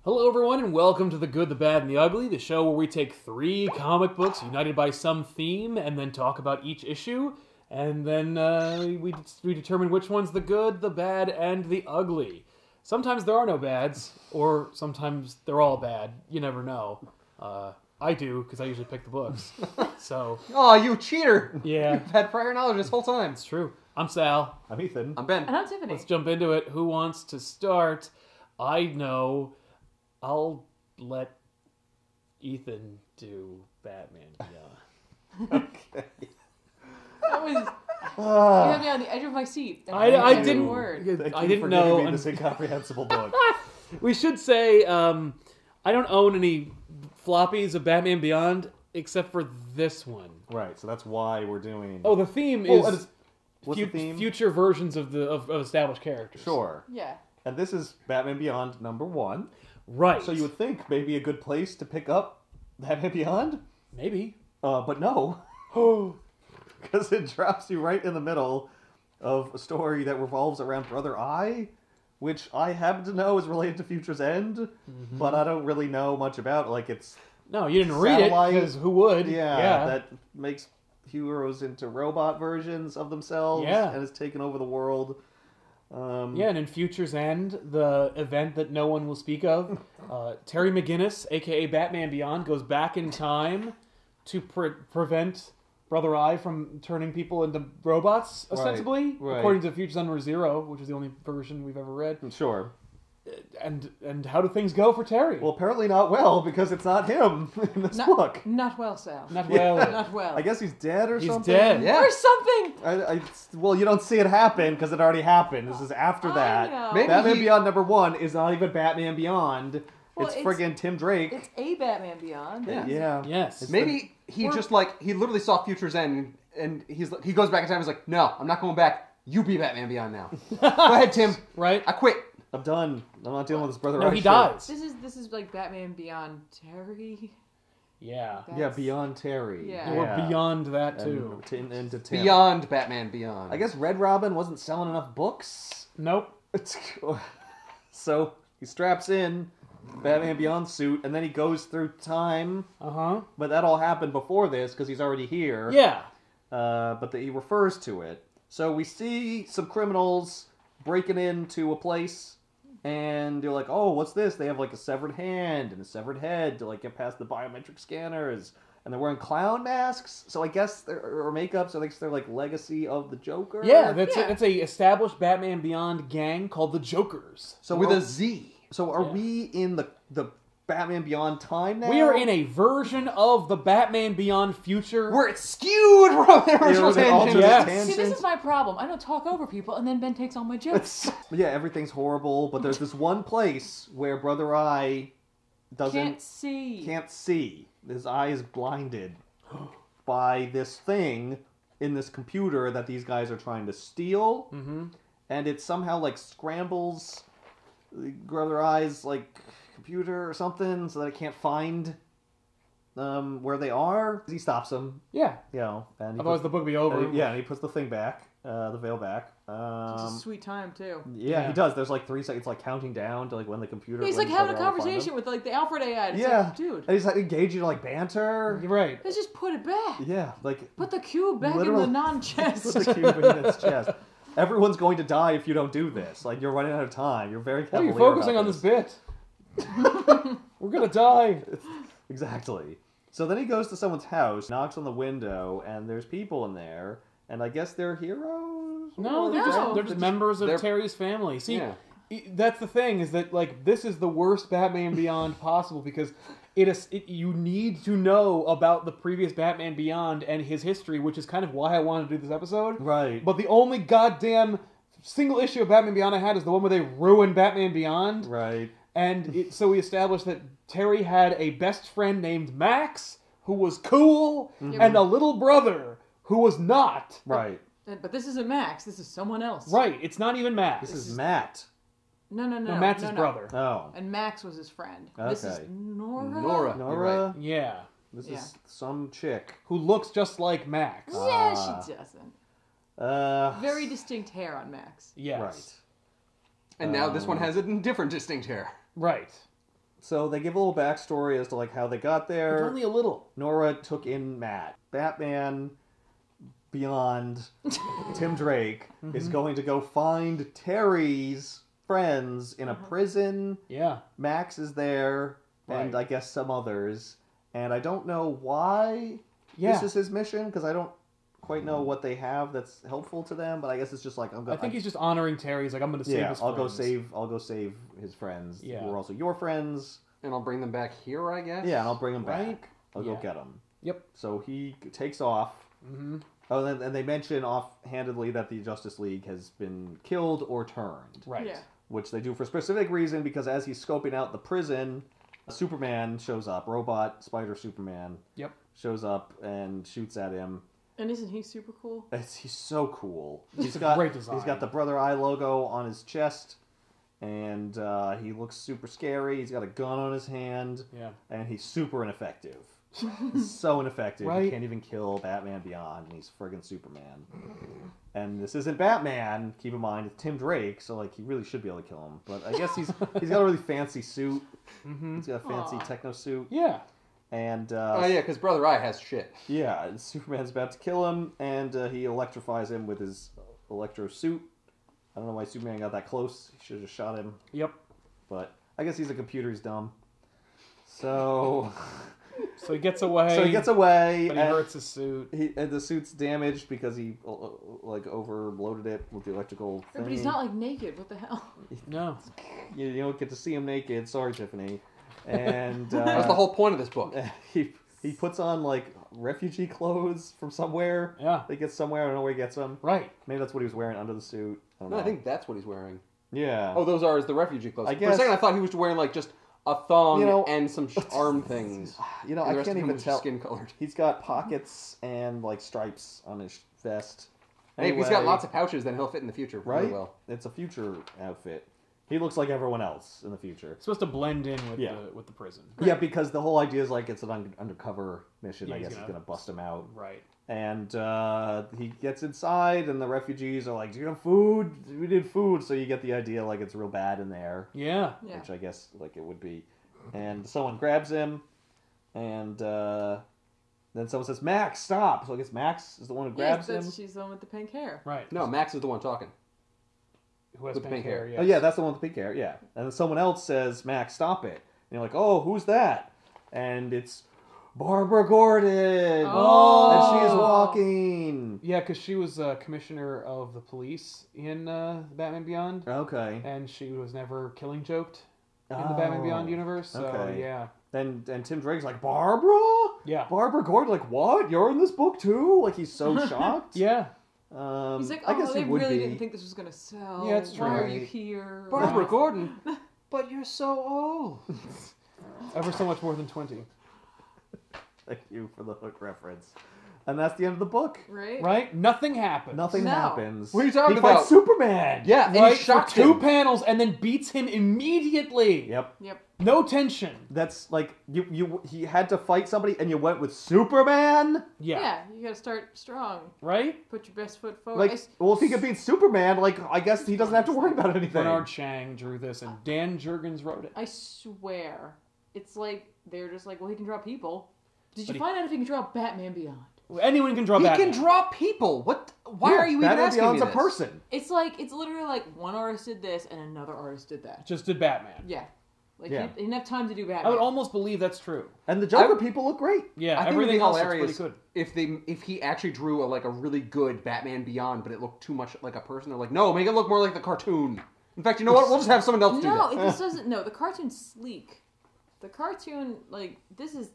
Hello everyone and welcome to The Good, the Bad, and the Ugly, the show where we take 3 comic books united by some theme and then talk about each issue, and then we determine which one's the good, the bad, and the ugly. Sometimes there are no bads, or sometimes they're all bad. You never know. I do, because I usually pick the books. So. Oh, you cheater! Yeah. You've had prior knowledge this whole time. It's true. I'm Sal. I'm Ethan. I'm Ben. And I'm Tiffany. Let's jump into it. Who wants to start? I know. I'll let Ethan do Batman Beyond. Okay. That was... You had me on the edge of my seat. And I every didn't. word. I didn't know. Me this incomprehensible book. We should say I don't own any floppies of Batman Beyond except for this one. Right, so that's why we're doing. Oh, the theme Well, is what's the theme? future versions of established characters. Sure. Yeah. And this is Batman Beyond #1. Right. So you would think maybe a good place to pick up Batman Beyond, Maybe. but no, Oh. because it drops you right in the middle of a story that revolves around Brother Eye, which I happen to know is related to Future's End, but I don't really know much about. Like it's No, you didn't read it Satellite. because who would? yeah, that makes heroes into robot versions of themselves, Yeah. and has taken over the world. Yeah, and in Future's End, the event that no one will speak of, Terry McGinnis, a.k.a. Batman Beyond, goes back in time to prevent Brother Eye from turning people into robots, ostensibly, right. according to Future's End Zero, which is the only version we've ever read. Sure. And how do things go for Terry? Well, apparently not well, because it's not him in this book. Not well, Sal. Not well. Not well. I guess he's dead or He's something. dead. Yeah. Or something! Well, you don't see it happen because it already happened. This is after I that. know. Maybe Batman he- Beyond #1 is not even Batman Beyond. Well, it's it's- friggin' Tim Drake. It's a Batman Beyond. Yeah. Yeah. Yes. Maybe he just he literally saw Future's End, and he goes back in time and he's like, no, I'm not going back. You be Batman Beyond now. Go ahead, Tim. Right? I quit. I'm done. I'm not dealing with this Brother No, Eye he shit. dies. This is like Batman Beyond Terry. Yeah. Yeah, That's- Beyond Terry. Yeah. And we're beyond that, too. And to Tim. Beyond Batman Beyond. I guess Red Robin wasn't selling enough books. Nope. So he straps in Batman Beyond suit, and then he goes through time. Uh-huh. But that all happened before this because he's already here. Yeah. But he refers to it. So we see some criminals breaking into a place, and they're like, "Oh, what's this?" They have like a severed hand and a severed head to like get past the biometric scanners, and they're wearing clown masks. So I guess or makeup. So I guess they're like legacy of the Joker. Yeah, it's Yeah. a established Batman Beyond gang called the Jokers. So with are- a Z. So are Yeah. we in the Batman Beyond time now? We are in a version of the Batman Beyond future. Where it's skewed from the original with an tangent. alternate Yes. tangent. See, this is my problem. I don't talk over people, and then Ben takes all my jokes. Yeah, everything's horrible, but there's this one place where Brother Eye Can't see. can't see. His eye is blinded by this thing in this computer that these guys are trying to steal, and it somehow like scrambles Brother Eye's like computer or something so that it can't find where they are. He stops them, Yeah. you know, and he Otherwise the book would be over. and he puts the thing back, the veil back. It's a sweet time, too. Yeah, he does. There's like 3 seconds, like counting down to like when the computer. He's when like having a Brother Eye will find conversation them. with like the Alfred AI. It's Yeah, like, dude, and he's like engaging in like banter. You're right. let's just put it back. Yeah, like Put the cube back Literally- in the put non-chest. the cube in its chest. Everyone's going to die if you don't do this. Like you're running out of time. You're very Why are you cavalier focusing about on this bit? We're gonna die. Exactly. So then he goes to someone's house, knocks on the window, and there's people in there. And I guess they're heroes. No, Or- they're just members of they're- Terry's family. See, Yeah. that's the thing, is that like this is the worst Batman Beyond possible because you need to know about the previous Batman Beyond and his history, which is kind of why I wanted to do this episode. Right. But the only goddamn single issue of Batman Beyond I had is the one where they ruined Batman Beyond. Right. And so we established that Terry had a best friend named Max, who was cool, and a little brother who was not. Right. But this isn't Max. This is someone else. Right, it's not even Max. This is Matt. No. No, Matt's his brother. Oh. And Max was his friend. This is Okay. Nora. Nora. Nora. Yeah. This Yeah. is some chick. Who looks just like Max. Yeah, she doesn't. Very Very distinct hair on Max. Yes. Right. And now this one has a different distinct hair. Right. So they give a little backstory as to like how they got there. But only a little. Nora took in Matt. Batman Beyond Tim Drake is going to go find Terry's friends in a prison. Yeah. Max is there, and I guess some others. And I don't know why this is his mission, because I don't quite know what they have that's helpful to them, but I guess it's just like I think he's just honoring Terry. He's like, I'm going to save his I'll friends. go save his friends. Yeah. Who are also your friends. And I'll bring them back here, I guess? Yeah, and I'll bring them Right? back. I'll go get them. Yep. So he takes off. Mm-hmm. Oh, and they mention offhandedly that the Justice League has been killed or turned. Right. Yeah. Which they do for a specific reason, because as he's scoping out the prison, Superman shows up. Robot Spider Superman Yep. shows up and shoots at him. And isn't he super cool? He's so cool. It's a great design. He's got the Brother Eye logo on his chest, and he looks super scary. He's got a gun on his hand, and he's super ineffective. He's so ineffective. Right? He can't even kill Batman Beyond, and he's friggin' Superman. And this isn't Batman, keep in mind, it's Tim Drake, so like he really should be able to kill him. But I guess he's got a really fancy suit. Mm-hmm. He's got a fancy techno suit. Yeah. And Oh yeah, because Brother Eye has shit. yeah, and Superman's about to kill him, and he electrifies him with his electro suit. I don't know why Superman got that close. He should have just shot him. Yep. But I guess he's a computer. He's dumb. So So he gets away. But he hurts his suit. And the suit's damaged because he like overloaded it with the electrical thing. But he's not like naked. What the hell? No. You don't get to see him naked. Sorry, Tiffany. And That's the whole point of this book. he puts on like refugee clothes from somewhere. Yeah. He gets somewhere. I don't know where he gets them. Right. Maybe that's what he was wearing under the suit. I don't know. No, I think that's what he's wearing. Yeah. Oh, those are the refugee clothes. I For guess- a second, I thought he was wearing like just a thong You know- and some arm things. You know, And the I rest can't of him even was tell. Skin colored. He's got pockets and like stripes on his vest. Hey, if he's got Anyway, lots of pouches, then he'll fit in the future really right. well. It's a future outfit. He looks like everyone else in the future. It's supposed to blend in with Yeah. the prison. Yeah, because the whole idea is like it's an undercover mission. Yeah, I he's guess he's gonna- gonna bust him out. Right. And he gets inside, and the refugees are like, "Do you have food? We need food." So you get the idea, like it's real bad in there, Yeah. Yeah. which I guess like it would be. And someone grabs him, and then someone says, "Max, stop!" So I guess Max is the one who grabs him. She's the one with the pink hair. Right. No, Max is the one talking. Who has with pink pink hair? hair. Yes. Oh yeah, that's the one with the pink hair. Yeah, and then someone else says, "Max, stop it!" And you're like, "Oh, who's that?" And it's Barbara Gordon. Oh. And she is walking. Yeah, because she was commissioner of the police in Batman Beyond, Okay. and she was never killing joked in the Batman Beyond universe. So okay. yeah, And Tim Drake's like, "Barbara? yeah, Barbara Gordon? Like, what? You're in this book too?" Like, he's so shocked. yeah. He's like, I guess they he would really be. didn't think this was gonna sell. Yeah, it's true. Why are you Right. here? Barbara Gordon? But you're so old. Ever so much more than 20. Thank you for the hook reference. And that's the end of the book. Right? Right? Nothing happens. Nothing No. happens. What are you talking he about? fights Superman. Yeah, and Right? he shocked for two him. panels and then beats him immediately. Yep. Yep. No tension. That's like he had to fight somebody, and you went with Superman. Yeah. Yeah. You gotta start strong. Right? Put your best foot forward. Like, well, if he could beat Superman, like I guess he doesn't have to worry about anything. Bernard Chang drew this, and Dan Jurgens wrote it. I swear, it's like they're just like, well, he can draw people. Did But you find out if he can draw Batman Beyond? Anyone can draw He Batman. can draw people. What? Why Yeah, are you even Batman asking Beyond's me a this? person. It's like it's literally like one artist did this and another artist did that. Just did Batman. Yeah. Like Yeah. he didn't have time to do Batman. I would almost believe that's true. And the Joker people look great. Yeah, I think it'd be everything else is pretty hilarious good. if he actually drew a really good Batman Beyond, but it looked too much like a person. They're like, no, make it look more like the cartoon. In fact, you know what? We'll just have someone else do No, that. this doesn't. No, the cartoon's sleek. The cartoon, like this is.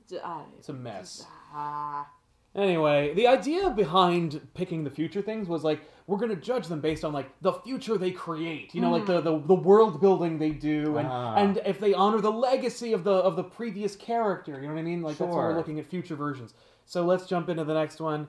It's a mess. Ah. Anyway, the idea behind picking the future things was like, we're going to judge them based on like the future they create, you know, like the world building they do, and if they honor the legacy of the previous character, you know what I mean? Like that's why we're Sure. looking at future versions. So let's jump into the next one.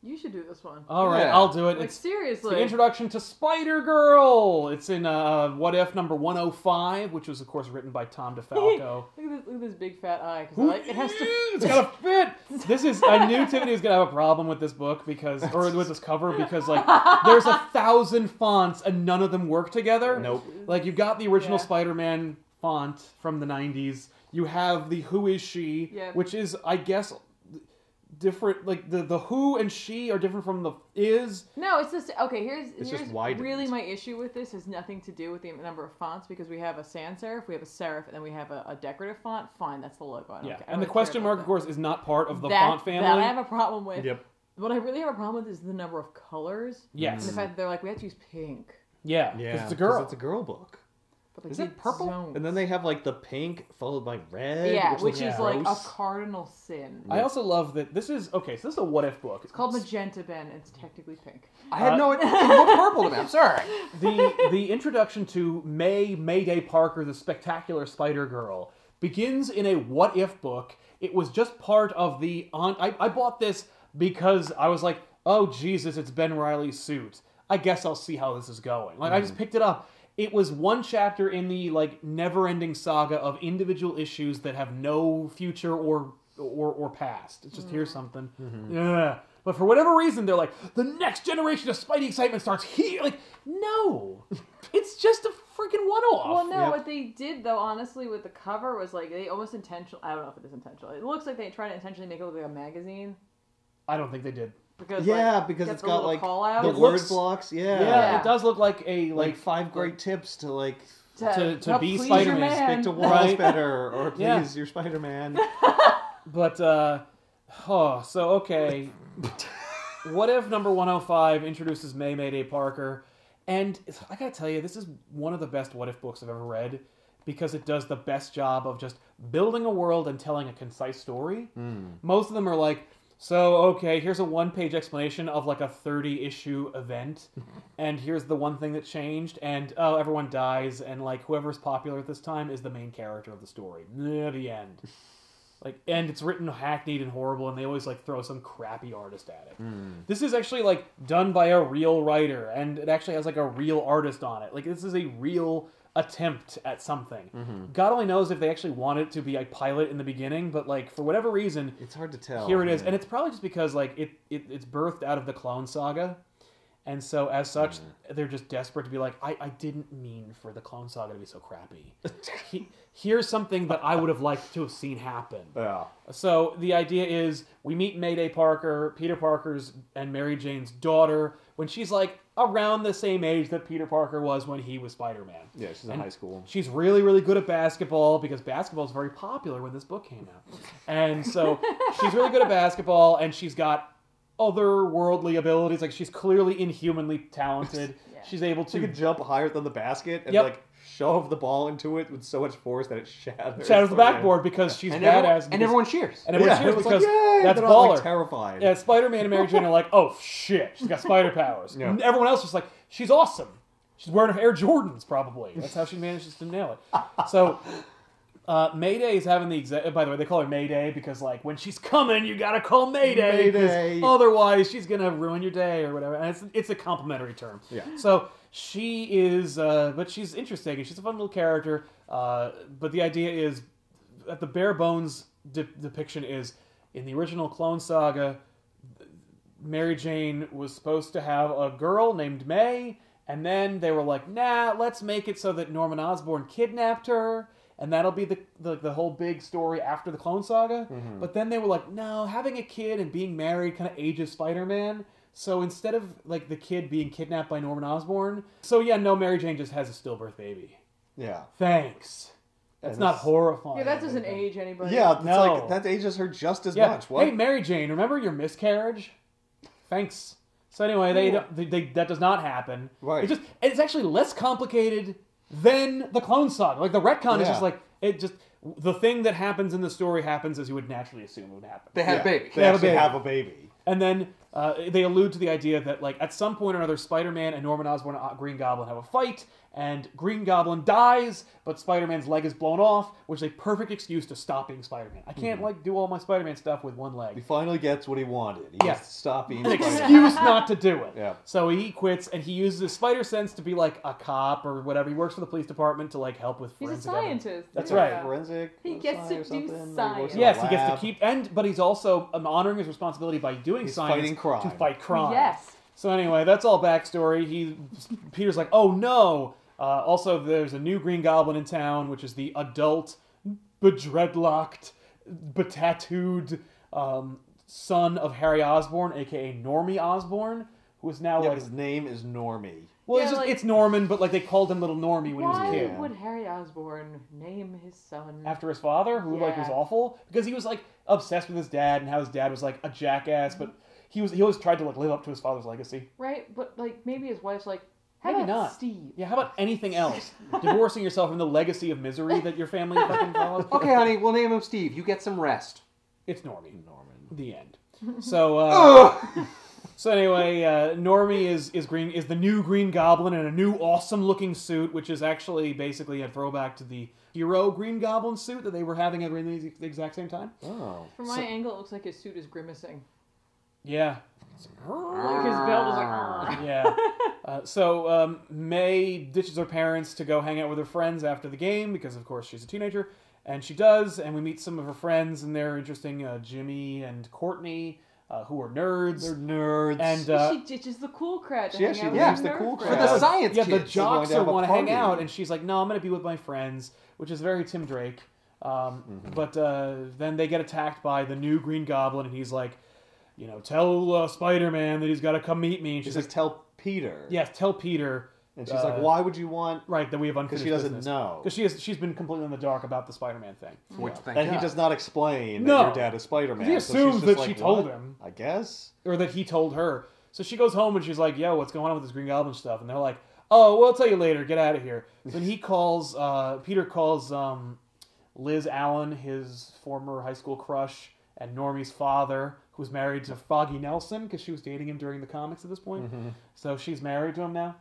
You should do this one. All right, Yeah. I'll do it. Like It's seriously. the introduction to Spider-Girl. It's in What If number 105, which was of course written by Tom DeFalco. Look at this big fat eye. 'Cause like, it has to. It's gotta fit. This is. I knew Tiffany was gonna have a problem with this book or with this cover because like there's 1,000 fonts and none of them work together. Nope. Like you've got the original Yeah. Spider-Man font from the 90s. You have the Who Is She, Yep. which is, I guess, different. Like, the Who and She are different from the Is. No, it's just okay. just Here's widened. really my issue with this has nothing to do with the number of fonts because we have a sans serif, we have a serif, and then we have a decorative font. Fine, that's the logo. I don't care. I And the don't question care mark, about of course, is not part of the that. font family. That I have a problem with. Yep. What I really have a problem with is the number of colors. Yes. And the fact that they're like, we have to use pink. Yeah, Yeah, because it's a girl. It's a girl book. But like, Is it purple? don't. And then they have like the pink followed by red. Yeah, which which looks is like a gross. cardinal sin. I also love that this is, okay, so this is a what if book. It's called Magenta Ben, and it's technically pink. I had no idea. It looked purple to me. I'm sorry. The introduction to Mayday Parker, the spectacular Spider Girl, begins in a what if book. It was just part of the I bought this because I was like, oh Jesus, it's Ben Reilly's suit. I guess I'll see how this is going. Like I just picked it up. It was one chapter in the like never-ending saga of individual issues that have no future or past. It's just here's something. Yeah. But for whatever reason, they're like, the next generation of Spidey excitement starts here. Like, no. It's just a freaking one-off. Well, no, Yep. what they did, though, honestly, with the cover was like, they almost intentional. I don't know if it is intentional. It looks like they tried to intentionally make it look like a magazine. I don't think they did. Because, Yeah, like, because get it's the got little like call-out. the It word looks- blocks. Yeah. Yeah, it does look like a Like 5 great tips to like to help be please Spider-Man. your man. stick to walls Right. better, or please Yeah. your Spider-Man. But, so, okay. What if number 105 introduces Mayday Parker? And I gotta tell you, this is one of the best what if books I've ever read because it does the best job of just building a world and telling a concise story. Most of them are like, so, okay, here's a one-page explanation of like a 30-issue event, and here's the one thing that changed, and oh, everyone dies, and like whoever's popular at this time is the main character of the story. The end. Like, and it's written hackneyed and horrible, and they always like throw some crappy artist at it. This is actually like done by a real writer, and it actually has like a real artist on it. Like, this is a real attempt at something. God only knows if they actually wanted it to be a pilot in the beginning, but like for whatever reason, It's hard to tell. here it is, man. and it's probably just because like it's birthed out of the Clone Saga, and so as such, they're just desperate to be like, I didn't mean for the Clone Saga to be so crappy. Here's something that I would have liked to have seen happen. Yeah. So the idea is we meet Mayday Parker, Peter Parker's and Mary Jane's daughter, when she's like around the same age that Peter Parker was when he was Spider-Man. Yeah, she's in high school. She's really, really good at basketball because basketball is very popular when this book came out. And so she's really good at basketball, and she's got otherworldly abilities. Like, she's clearly inhumanly talented. Yeah. She's able She to could jump higher than the basket and Yep. like shove the ball into it with so much force that it shatters. shatters the backboard because she's And, badass. and everyone cheers. And everyone cheers it was because like, yay! that's They're all, baller. like, terrified. Yeah, Spider-Man and Mary Jane are like, oh shit, she's got spider powers. Yeah. And everyone else is like, she's awesome. She's wearing her Air Jordans, probably. That's how she manages to nail it. So, Mayday is having the exact... By the way, they call her Mayday because, like, when she's coming, you gotta call Mayday. 'Cause Mayday. otherwise, she's gonna ruin your day or whatever. And it's a complimentary term. Yeah. So, she is... but she's interesting, and she's a fun little character. But the idea is, at the bare bones depiction is, in the original Clone Saga, Mary Jane was supposed to have a girl named May, and then they were like, nah, let's make it so that Norman Osborn kidnapped her, and that'll be the whole big story after the Clone Saga. But then they were like, no, having a kid and being married kind of ages Spider-Man, so instead of like the kid being kidnapped by Norman Osborn, so yeah, no, Mary Jane just has a stillbirth baby. Yeah. Thanks. That's And not it's- horrifying. Yeah, that doesn't age anybody. Yeah, it's No. like that ages her just as Yeah. much. What? Hey, Mary Jane, remember your miscarriage? Thanks. So anyway, that does not happen. Right. It's actually less complicated than the Clone Saga. Like the retcon is Yeah. just like the thing that happens in the story happens as you would naturally assume would happen. They had a baby. They have a actually baby. have a baby. And then they allude to the idea that, like, at some point or another, Spider-Man and Norman Osborn and Green Goblin have a fight, and Green Goblin dies, but Spider-Man's leg is blown off, which is a perfect excuse to stop being Spider-Man. I can't, like, do all my Spider-Man stuff with one He leg. finally gets what he wanted. He Yeah. gets to stop being An Spider-Man. excuse not to do it. Yeah. So he quits, and he uses his spider sense to be, like, a cop or whatever. He works for the police department to, like, help with He's a forensic evidence. scientist. That's Yeah. right. Forensic. He gets to or do something. He works science. in a Yes, he gets to lab. keep, but he's also honoring his responsibility by doing He's science fighting crime. to fight crime. Yes. So anyway, that's all backstory. Peter's like, oh no, Also, there's a new Green Goblin in town, which is the adult, bedreadlocked, betattooed son of Harry Osborn, a.k.a. Normie Osborn, who is now like... his name is Normie. Well, Yeah, it's, just, like- it's Norman, but like they called him Little Normie when he was a kid. Why would Harry Osborn name his son? After his father, who like was Yeah. awful, because he was like obsessed with his dad and how his dad was like a jackass, but he always tried to like live up to his father's legacy. Right, but like maybe his wife's like, how Maybe about not. Steve? Yeah, how about anything else? Divorcing yourself from the legacy of misery that your family fucking follows. Okay, honey, we'll name him Steve. You get some rest. It's Normie. Norman. The end. So, so anyway, Normie is the new Green Goblin in a new awesome looking suit, which is actually basically a throwback to the hero Green Goblin suit that they were having at the exact same time. Oh. From my angle, it looks like his suit is grimacing. Yeah. Like his belt is like, "Argh." Yeah. So May ditches her parents to go hang out with her friends after the game because, of course, she's a teenager. And she does, and we meet some of her friends, and they're interesting. Jimmy and Courtney, who are nerds. They're nerds. And she ditches the cool crowd to Yeah, hang she out with leaves the the cool nerd crowd. For the science yeah, kids. the jocks They're going to want to have a hang out, party. and she's like, "No, I'm going to be with my friends," which is very Tim Drake. But then they get attacked by the new Green Goblin, and he's like, tell Spider-Man that he's got to come meet me. And She she's says, like, tell Peter. "Yes, tell Peter." And she's like, why would you want... Right, that we have unfinished Because she doesn't business. know. Because she's been completely in the dark about the Spider-Man thing. Which, thank And he God. does not explain No. that your dad is Spider-Man. He So she's assumes just that like, she told "What?" him. I guess. Or that he told her. So she goes home and she's like, "Yo, what's going on with this Green Goblin stuff?" And they're like, "Oh, well, I'll tell you later. Get out of here." Then he calls, Peter calls Liz Allen, his former high school crush, and Normie's father, who's married to Foggy Nelson, because she was dating him during the comics at this point. So she's married to him now.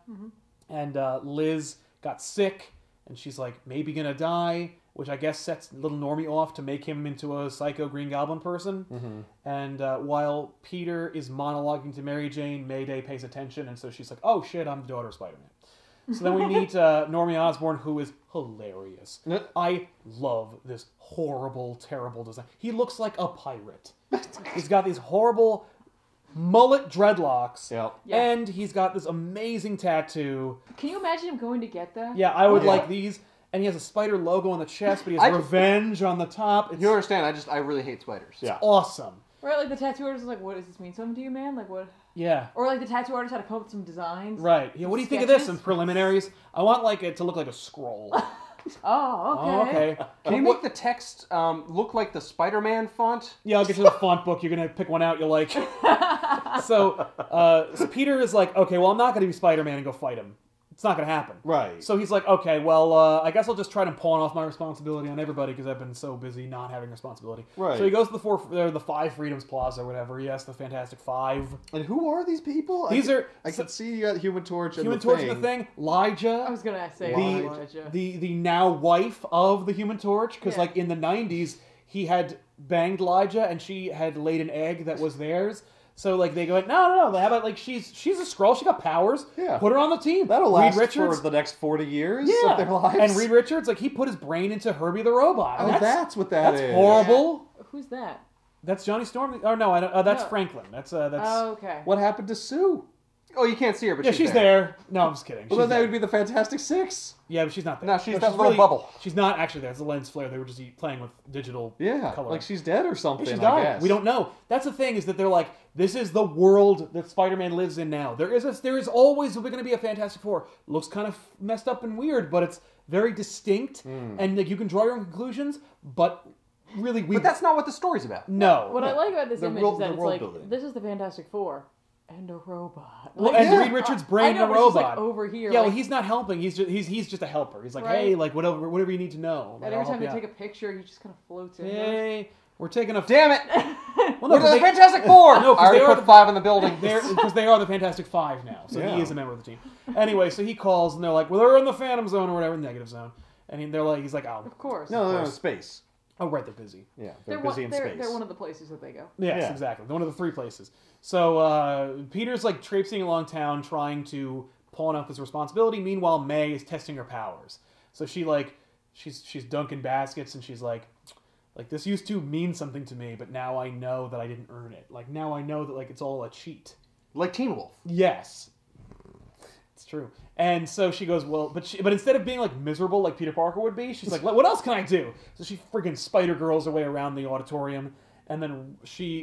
And Liz got sick, and she's like, maybe gonna die, which I guess sets little Normie off to make him into a psycho Green Goblin person. And while Peter is monologuing to Mary Jane, Mayday pays attention, and so she's like, "Oh shit, I'm the daughter of Spider-Man." So then we meet Normie Osborn, who is hilarious. I love this horrible, terrible design. He looks like a pirate. He's got these horrible mullet dreadlocks, Yep. Yeah. and he's got this amazing tattoo. Can you imagine him going to get that? Yeah, I would Yeah. like these. And he has a spider logo on the chest, but he has I- revenge on the top. It's You understand, I really hate spiders. Yeah. awesome. Right, like the tattoo artist is like, what does this mean something to you, man? Like what? Yeah. Or like the tattoo artist had to come up with some designs. Right. Yeah. What do you think of this? Sketches? Some preliminaries. I want like it to look like a scroll. Oh, okay. Oh, okay. Can you make the text look like the Spider-Man font? Yeah, I'll get you the font book. You're gonna pick one out you like. So Peter is like, okay, well, I'm not gonna be Spider-Man and go fight him. It's not gonna happen. Right. So he's like, okay, well, I guess I'll just try to pawn off my responsibility on everybody because I've been so busy not having responsibility. Right. So he goes to the Five Freedoms Plaza or whatever. Yes, the Fantastic Five. And who are these people? These are I can see Human Torch and Human the Torch thing. and the Thing. Elijah. I was gonna say the Elijah. the now wife of the Human Torch, because Yeah. like in the 90s he had banged Elijah and she had laid an egg that was theirs. So like they go, no. How about like she's a Skrull, she got powers. Yeah. Put her on the team. That'll last Reed Richards, for the next 40 years yeah. of their lives. And Reed Richards, like he put his brain into Herbie the Robot. Oh, that's what that's is. horrible. Who's that? That's Johnny Storm. Oh no, I don't, that's No. Franklin. That's Oh, okay. What happened to Sue? Oh, you can't see her, but yeah, she's there. No, I'm just kidding. Well, She's then that there. would be the Fantastic Six. Yeah, but she's not there. No, she's that little really, bubble. She's not actually there. It's a lens flare. They were just playing with digital Yeah, color. like she's dead or something, She's I died. guess. We don't know. That's the thing, is that they're like, this is the world that Spider-Man lives in now. There is always going to be a Fantastic Four. Looks kind of messed up and weird, but it's very distinct, and like you can draw your own conclusions. But really, But that's not what the story's about. no. What I like about this The image world- is that the it's world like, building. this is the Fantastic Four and a robot. Well, Like, and Reed Richards' brain I know, and a but it's just, robot. like, over here. Yeah, like, well, he's not helping. He's just a helper. He's like, Right. hey, like whatever you need to know. and every time they take a picture, he just kind of floats in. hey, we're taking a Damn it! Well, no, We're the 'cause they- Fantastic Four! No, 'cause I already they are put the- 5 in the building. because they are the Fantastic Five now, so Yeah. he is a member of the team. Anyway, so he calls and they're like, "Well, they're in the Phantom Zone or whatever, negative zone," and he's like, "Oh, Of course. No, space. oh, right, they're busy." Yeah, they're busy in space. They're one of the places that they go. Yes, Yeah. exactly. One of the 3 places. So Peter's like traipsing along town trying to pawn off his responsibility. Meanwhile, May is testing her powers. So she's dunking baskets and she's like, this used to mean something to me, but now I know that I didn't earn it. Like now I know that like it's all a cheat. Like Teen Wolf. Yes. It's true. And so she goes, well, but instead of being like miserable like Peter Parker would be, she's like, what else can I do? So she friggin' Spider Girls her way around the auditorium, and then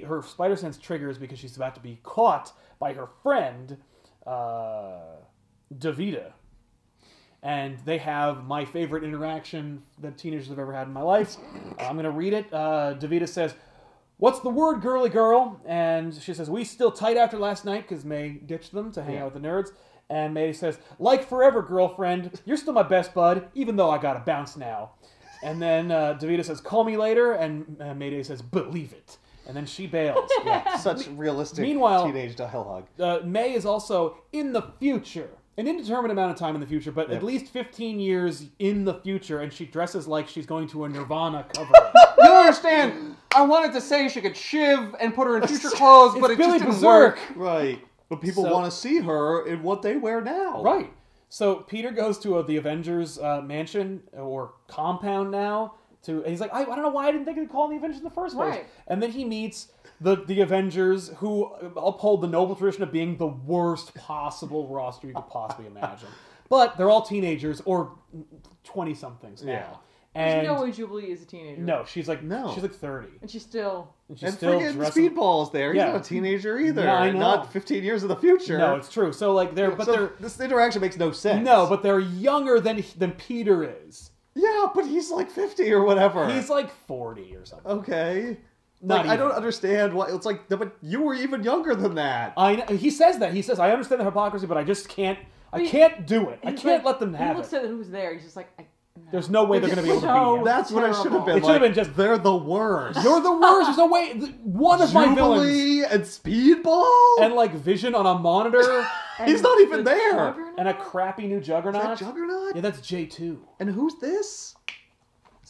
her spider sense triggers because she's about to be caught by her friend, Davida. And they have my favorite interaction that teenagers have ever had in my life. I'm going to read it. Davida says, "What's the word, girly girl?" And she says, "We still tight after last night," because May ditched them to hang out with the nerds. And May says, "Like forever, girlfriend. You're still my best bud, even though I gotta bounce now." And then Davida says, "Call me later." And Mayday says, "Believe it." And then she bails. Yeah, such realistic Meanwhile, teenage dialogue. May is also in the future. An indeterminate amount of time in the future, but at least 15 years in the future, and she dresses like she's going to a Nirvana cover. You don't understand. I wanted to say she could shiv and put her in future clothes, but it Billy just didn't work. Right. But people want to see her in what they wear now. Right. So Peter goes to the Avengers mansion or compound now. And he's like, I don't know why I didn't think they'd call them the Avengers in the first place. Right. And then he meets the Avengers, who uphold the noble tradition of being the worst possible roster you could possibly imagine. But they're all teenagers or 20-somethings now. Yeah. And There's no way Jubilee is a teenager. no, she's like 30. And she's still... And And still friggin' dressing. Speedball's there. He's Yeah. not a teenager either. Yeah, I know. Not 15 years in the future. No, it's true. So like this interaction makes no sense. no, but they're younger than Peter is. Yeah, but he's like 50 or whatever. He's like 40 or something. Okay. Not Like, I don't even. understand why. It's like, but you were even younger than that. I know, he says that. He says, "I understand the hypocrisy, but I just can't. I He- can't do it. I he's can't like- let them have He looks it. at who's there. He's just like... There's no way they're going to be able to So- beat him. That's what it should have been. It should have like, been just, they're the worst. you're the worst. There's no way. One of my villains Jubilee and Speedball? and like Vision on a monitor He's not even the there. Juggernaut? and a crappy new Is Juggernaut. that Juggernaut? Yeah, that's J2. And who's this?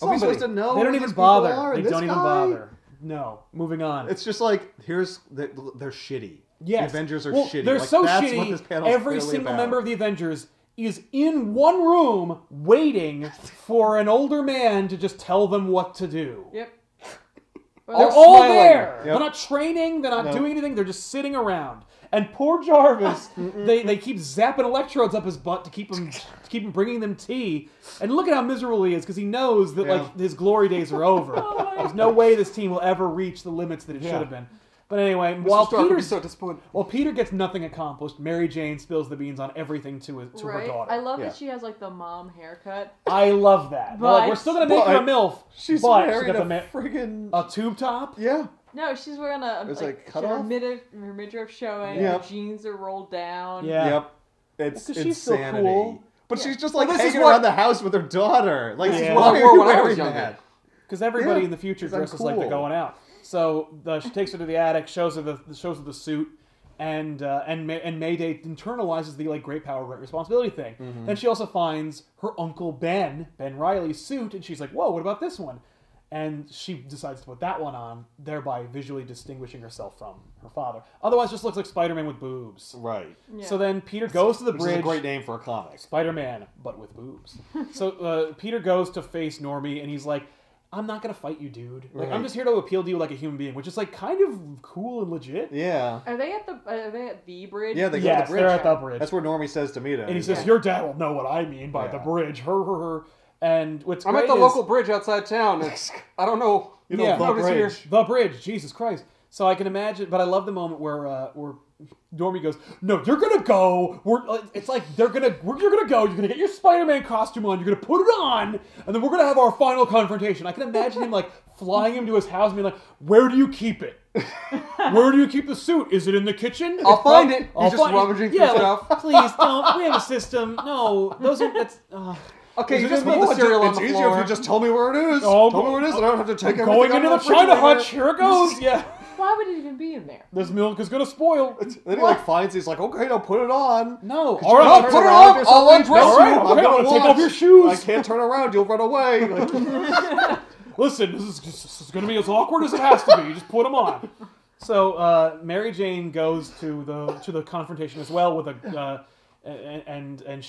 Are we Somebody. supposed to know They who don't these even people bother. are? They And this don't even guy? bother. No. Moving on. It's just like, they're shitty. Yes. The Avengers are Well, shitty. They're Like, so that's shitty. what this panel's Every clearly single about. member of the Avengers is in one room waiting for an older man to just tell them what to do. Yep. They're All all smiling. there. Yep. They're not training. They're not No. doing anything. They're just sitting around. And poor Jarvis, they keep zapping electrodes up his butt to keep him bringing them tea. And look at how miserable he is because he knows that like his glory days are over. There's no way this team will ever reach the limits that it should have been. But anyway, Mr. Stark would be so disappointed. while Peter gets nothing accomplished, Mary Jane spills the beans on everything to her Right. daughter. I love Yeah. that she has like the mom haircut. I love that. They're like, we're still gonna make her a MILF, She's but she wearing got a the friggin'... a tube top. yeah. No, she's wearing a It's like cut her off? her midriff showing. Yep. Her jeans are rolled down. Yeah. Yep. It's Well, 'cause she's still insanity. cool. But Yeah. she's just like Well, this is hanging what- around the house with her daughter. Like, This is why what I are wore you when I was wearing younger. that? Because everybody Yeah, in the future 'cause I'm dresses like they're cool. going out. So she takes her to the attic, shows her the suit, and Mayday internalizes the like great power, great responsibility thing. Mm-hmm. Then she also finds her uncle Ben Reilly's suit, and she's like, "Whoa, what about this one?" And she decides to put that one on, thereby visually distinguishing herself from her father. Otherwise, just looks like Spider-Man with boobs. Right. Yeah. So then Peter goes to the Which bridge. is a great name for a comic. Spider-Man, but with boobs. So Peter goes to face Normie, and he's like, "I'm not gonna fight you, dude. Like, I'm Right. just here to appeal to you like a human being," which is like kind of cool and legit. Yeah. Are they at the bridge? Yeah, they go to Yes, the bridge. they're at the bridge. That's where Normie says to meet him. And he He's says, like, "Your dad will know what I mean by Yeah. the bridge." Her. And what's I'm great at the is, local bridge outside town. It's, I don't know. you know, Yeah. the Notice here. bridge. The bridge, Jesus Christ. So I can imagine, but I love the moment where Normie goes, "No, you're gonna go. It's like you're gonna go. You're gonna get your Spider-Man costume on. You're gonna put it on, and then we're gonna have our final confrontation." I can imagine him like flying him to his house and being like, "Where do you keep it? Where do you keep the suit? Is it in the kitchen? I'll find it. I'll He's just find it." rummaging through Yeah, like, stuff. please don't. We have a system. No, those are that's. Okay, you Is it just just put the me? cereal on It's the easier floor. if you just tell me where it is. Oh, tell me where it is, and I don't have to take everything Going out into of the China refrigerator. hutch. Here it goes. Yeah, Why would it even be in there? this milk is gonna spoil. Then he like finds. He's like, okay, now put it on. No, you all right, can't No, turn put it around on. or I'll something. undress All you. right, I'm okay, gonna I'm gonna take watch. off your shoes. I can't turn around. You'll run away. Like, Listen, this is going to be as awkward as it has to be. You just put them on. So Mary Jane goes to the confrontation as well with a and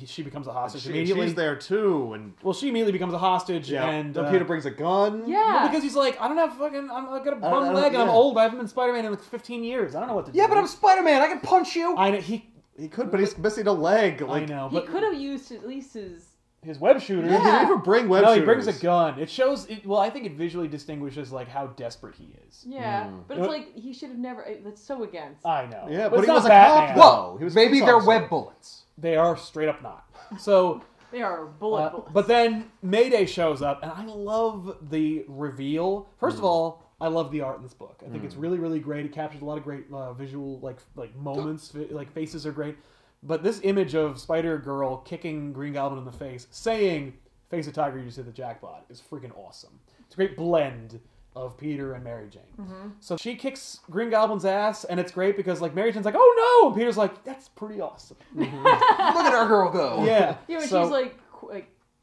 she becomes a hostage immediately. she's there too, and Well, she immediately becomes a hostage, and then Peter brings a gun. Yeah. well, because he's like, I got a bum don't- leg, and I'm yeah. old. I haven't been Spider-Man in like 15 years. I don't know what to do. Yeah, but I'm Spider-Man. I can punch you. I know he He could, but he's missing a leg. Like, I know, He but could have used at least his web shooter. He didn't even bring web No, shooters. he brings a gun. It shows. Well, I think it visually distinguishes like how desperate he is. Yeah, but it's It- like he should have never. That's so against. I know. Yeah, but but it's he not was a Batman. cop, though. Well, He was a maybe police they're officer. web bullets. They are straight up not. So, They are bullets. but then Mayday shows up, and I love the reveal. First of all, I love the art in this book. I think it's really, really great. It captures a lot of great visual like moments. Like faces are great. But this image of Spider-Girl kicking Green Goblin in the face, saying "Face a tiger, you just hit the jackpot," is freaking awesome. It's a great blend of Peter and Mary Jane. So she kicks Green Goblin's ass, and it's great because like Mary Jane's like, "Oh no!" and Peter's like, "That's pretty awesome." Look at our girl go. Yeah. Yeah, when So- she's like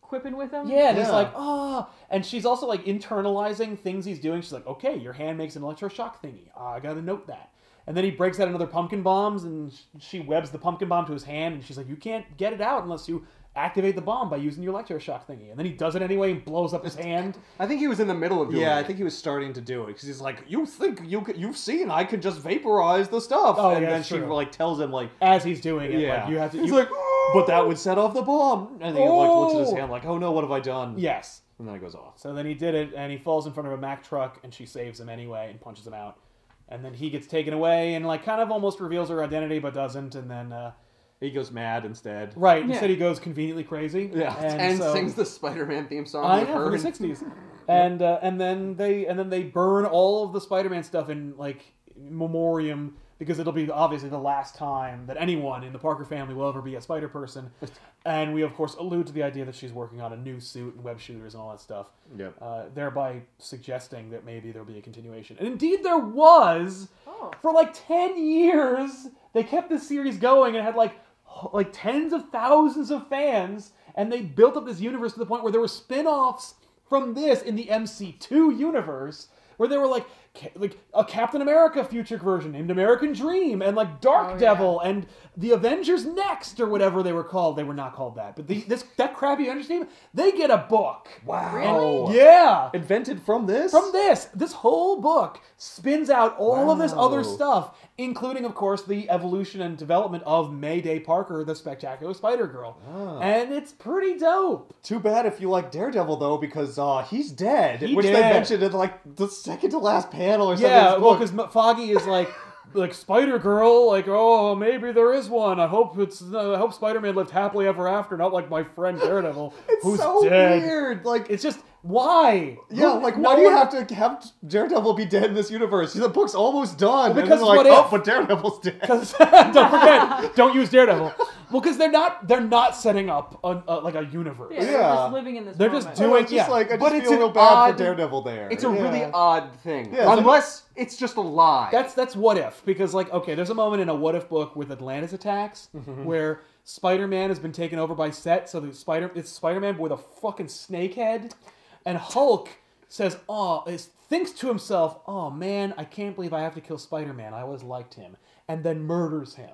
quipping with him. Yeah, and it's Yeah. like, and she's also like internalizing things he's doing. She's like, okay, your hand makes an electroshock thingy. I gotta note that. And then he breaks out another pumpkin bombs, and she webs the pumpkin bomb to his hand, and she's like, you can't get it out unless you activate the bomb by using your electroshock thingy. And then he does it anyway and blows up his hand. I think he was in the middle of doing Yeah, it. I think he was starting to do it because he's like, "You think you've seen I can just vaporize the stuff?" Oh, and yeah, then that's she true. like tells him like, As he's doing it, "Yeah, like, you have to... He's you- like, "But that would set off the bomb," and he like looks at his hand like, "Oh no, what have I done?" Yes. and then it goes off. So then he did it, and he falls in front of a Mack truck, and she saves him anyway and punches him out. And then he gets taken away and like kind of almost reveals her identity, but doesn't. And then, He goes mad instead. right, Yeah. instead he goes conveniently crazy. Yeah. and so, sings the Spider-Man theme song I with know, her. from the '60s. And then they burn all of the Spider-Man stuff in like memoriam because it'll be obviously the last time that anyone in the Parker family will ever be a Spider Person. And we of course allude to the idea that she's working on a new suit and web shooters and all that stuff. Yep. Thereby suggesting that maybe there'll be a continuation. And indeed there was. Oh. For like 10 years, they kept this series going and had like tens of thousands of fans, and they built up this universe to the point where there were spin-offs from this in the MC2 universe, where they were like a Captain America future version named American Dream, and like Dark Oh, Devil, and the Avengers Next, or whatever they were called. They were not called that, but that crappy Avengers team, they get a book. Wow. Really? Yeah. Invented from this? From this whole book spins out all of this Wow. other stuff, including, of course, the evolution and development of Mayday Parker, the Spectacular Spider-Girl. Ah. And it's pretty dope. Too bad if you like Daredevil though, because he's dead. He which they dead. mentioned in like the second to last panel or something. Yeah, in this well, book. because Foggy is like Spider-Girl, like, oh, maybe there is one. I hope Spider-Man lived happily ever after, not like my friend Daredevil, it's who's so dead. weird. Like, It's just, why? yeah, Who- like no why do you one- have to have Daredevil be dead in this universe? The book's almost done. Well, and because then they're like, what oh, if? but Daredevil's dead. Because don't forget, don't use Daredevil. Well, because they're not setting up like a universe. Yeah, they're Yeah. just living in this They're moment. just doing- It's just yeah. like I But just it's feel an real bad odd- for Daredevil there. It's a Yeah. really odd thing. Yeah, Unless it's just a lie. That's what if, because like, okay, there's a moment in a what if book with Atlantis attacks where Spider-Man has been taken over by Set, so it's Spider-Man with a fucking snake head, and Hulk says, thinks to himself, oh man, I can't believe I have to kill Spider-Man. I always liked him, and then murders him.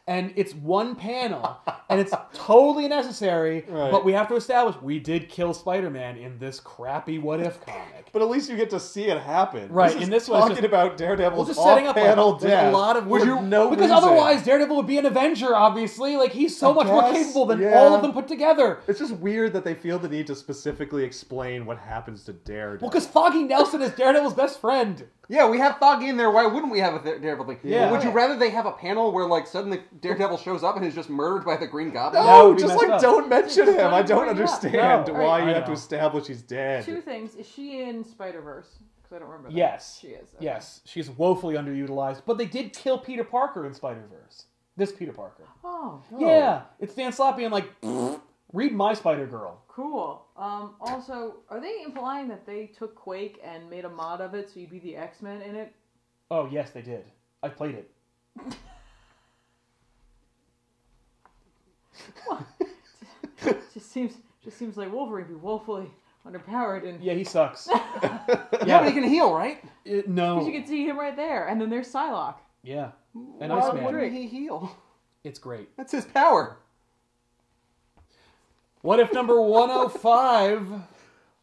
And it's one panel, and it's totally necessary, Right. but we have to establish we did kill Spider-Man in this crappy what if comic. But at least you get to see it happen. Right, This in is this one, it's talking just- about Daredevil's Just setting up off-panel like, there's death. a lot of for no because reason. otherwise Daredevil would be an Avenger, obviously. Like he's so I much more guess, capable than yeah. all of them put together. It's just weird that they feel the need to specifically explain what happens to Daredevil. Well, because Foggy Nelson is Daredevil's best friend. Yeah, we have Foggy in there. Why wouldn't we have a Daredevil thing? Yeah. Would you rather they have a panel where, like, suddenly Daredevil shows up and is just murdered by the Green Goblin? That No, would be just messed like up. don't mention Just him. I don't don't bring it up. understand No. why I you have to know. establish he's dead. Two things. Is she in Spider-Verse? Because I don't remember that. Yes. She is. Okay. Yes, she's woefully underutilized, but they did kill Peter Parker in Spider-Verse. This Peter Parker. Oh, Yeah, it's Dan Slott being like, read my Spider-Girl. cool. Also, are they implying that they took Quake and made a mod of it so you'd be the X-Men in it? Oh yes, they did. I played it. Just seems like Wolverine be woefully underpowered, and Yeah, he sucks. Yeah, but he can heal, right? No. because you can see him right there, and then there's Psylocke. Yeah, and Why Iceman. wouldn't he heal? It's great. That's his power. What if number 105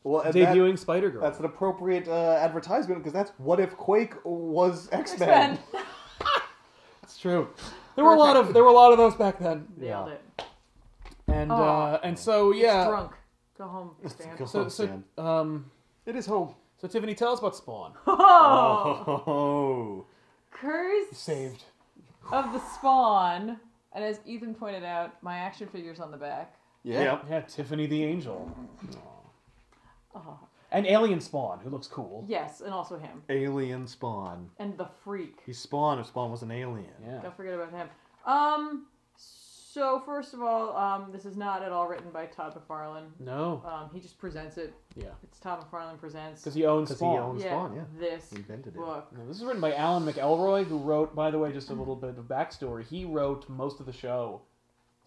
Well, and debuting Spider-Girl? that's an appropriate advertisement because that's what if Quake was X-Men. X-Men. That's true. There were a lot of those back then. Nailed it. And so yeah. It's drunk. Go home, Stan. So It is home. So Tiffany, tell us about Spawn. Oh. Curse Saved. of the Spawn, and as Ethan pointed out, my action figure's on the back. Yeah. Yep. Yeah, Tiffany the Angel. Oh. And Alien Spawn, who looks cool. Yes, and also him. Alien Spawn. And the Freak. He's Spawn if Spawn was an alien. Yeah. Don't forget about him. So first of all, this is not at all written by Todd McFarlane. No. He just presents it. Yeah. It's Todd McFarlane presents. Because he owns Spawn. he owns Spawn, yeah. This He invented it. book. No, this is written by Alan McElroy, who wrote, by the way, just a little bit of backstory. He wrote most of the show,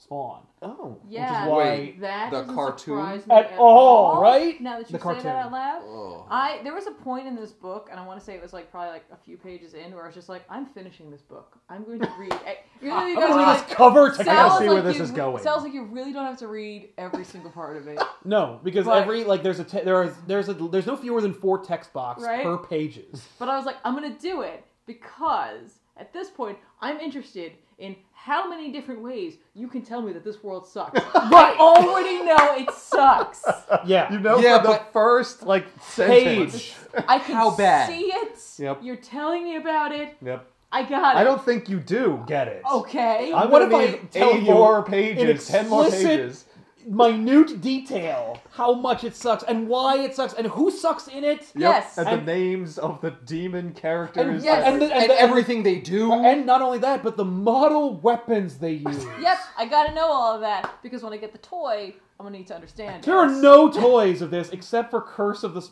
Spawn. Oh. Yeah, why- Wait, that the doesn't cartoon? surprise me At all, right? Now that you The say cartoon. that out loud, Oh. there was a point in this book, and I want to say it was like probably like a few pages in, where I was just like, I'm finishing this book. I'm going to read. You I'm guys gonna are read like, this cover to I gotta sounds see like where this you- is going. Sounds like you really don't have to read every single part of it, No, because But- every there's no fewer than 4 text box Right? per pages. but I was like, I'm going to do it because at this point, I'm interested in how many different ways you can tell me that this world sucks. I already know it sucks. Yeah. You know, Yeah, for the but- first, sentence. Page. I can How bad? see it. Yep. You're telling me about it. Yep. I got it. I don't think you do get it. Okay. I'm What gonna if I need tell 8 you more in pages, 10 more explicit- pages. Minute detail how much it sucks and why it sucks and who sucks in it. Yes. And, And- the names of the demon characters. And, Yes. And everything they do. and not only that, but the model weapons they use. Yep, I gotta know all of that because when I get the toy, I'm gonna need to understand. There are this. no toys of this except for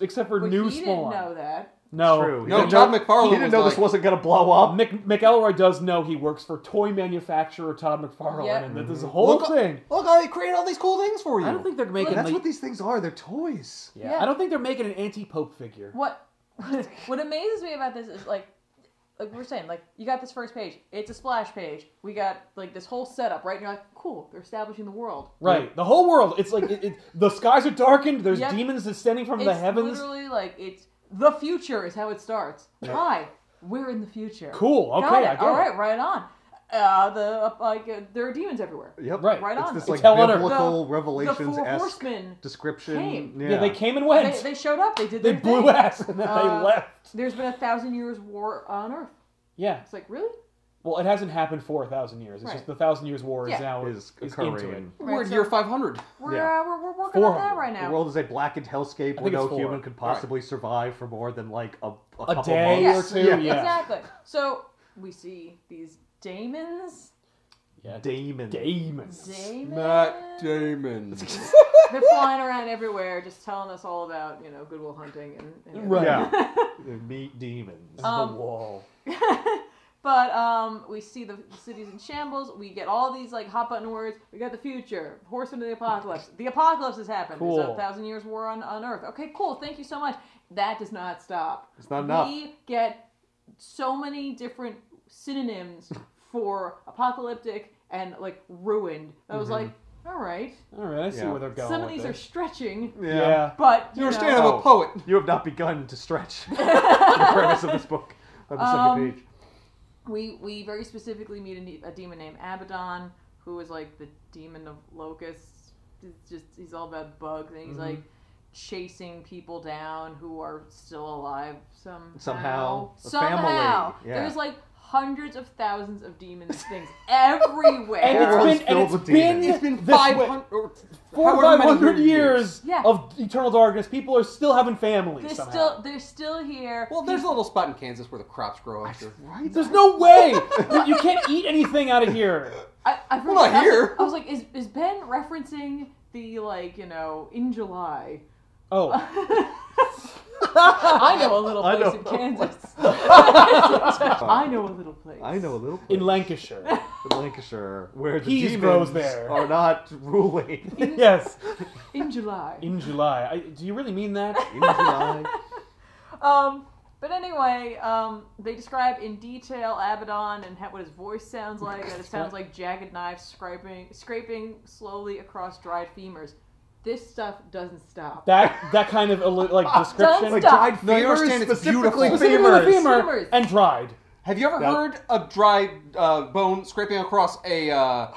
except for But New he Spawn. didn't know that. No, True. He No, didn't Todd know- McFarlane He didn't was know this like- wasn't going to blow up. McElroy does know he works for toy manufacturer Todd McFarlane, Yep. and that this whole thing. Look, I created all these cool things for you. I don't think they're making. That's like, what these things are. They're toys. yeah, I don't think they're making an anti-Pope figure. What amazes me about this is like we're saying, like you got this first page, it's a splash page. We got like this whole setup, right? And you're like, cool, they're establishing the world. Right, the whole world. It's like the skies are darkened. There's Yep. demons descending from the It's heavens. literally like it's the future is how it starts. Hi, we're in the future. Cool. Okay, Got it. I get All it. right, right on. There are demons everywhere. Yep. Right, right It's on. this like Hell on Earth. biblical The Revelations four esque horsemen description. came. Yeah, they came and went. They showed up. They did. They their blew thing. ass and then they left. There's been 1,000 years war on Earth. Yeah. It's like really. Well, it hasn't happened for 1,000 years. It's Right. just the 1,000 years war Yeah. is now is into occurring. it. We're Right, at so- year 500. We're Yeah. we're working on that 400. right The now. world is a blackened hellscape I where think it's no 4. human could possibly survive for more than like a A couple day months. or two. Yeah. Exactly. So we see these daemons. Yeah. Damon. Demons. Matt Damon. They're flying around everywhere, just telling us all about Goodwill Hunting and Right. Yeah. Meet demons. The wall. But we see the cities in shambles. We get all these like hot button words. We got the future, horsemen of the apocalypse. The apocalypse has happened. Cool. There's 1,000 years war on Earth. Okay, cool. Thank you so much. That does not stop. It's not enough. We get so many different synonyms for apocalyptic and like ruined. I was like, all right. All right, I see Yeah. where they're going. Some of with these are this. stretching, Yeah. but You understand? know, I'm a poet. You have not begun to stretch the premise of this book on the second page. We very specifically meet a demon named Abaddon, who is like the demon of locusts. He's all about bugs, and he's like chasing people down who are still alive Somehow. A Somehow. family. Yeah. There's like hundreds of thousands of demons things everywhere. And World's it's filled with demons. It's been this way. 500 or 400 or however many 500 years Yeah. of eternal darkness. People are still having families somehow. They're still here. Well, there's a little spot in Kansas where the crops grow after. Right? There's no way! you can't eat anything out of here. I Well, not here. I was like, is Ben referencing the in July? Oh. I know a little I place know in a Kansas. I know a little place. I know a little place In Lancashire. in Lancashire where the Peas demons grows there. are not ruling. Yes. In July. In July. Do you really mean that? In July. But anyway, they describe in detail Abaddon and what his voice sounds like. That it sounds like jagged knives scraping slowly across dried femurs. This stuff doesn't stop. That kind of description. Don't Like Stop. dried No, you femurs, understand it's specifically beautiful. Specifically the femurs. femur Femurs. and dried. Have you ever heard a dry bone scraping across a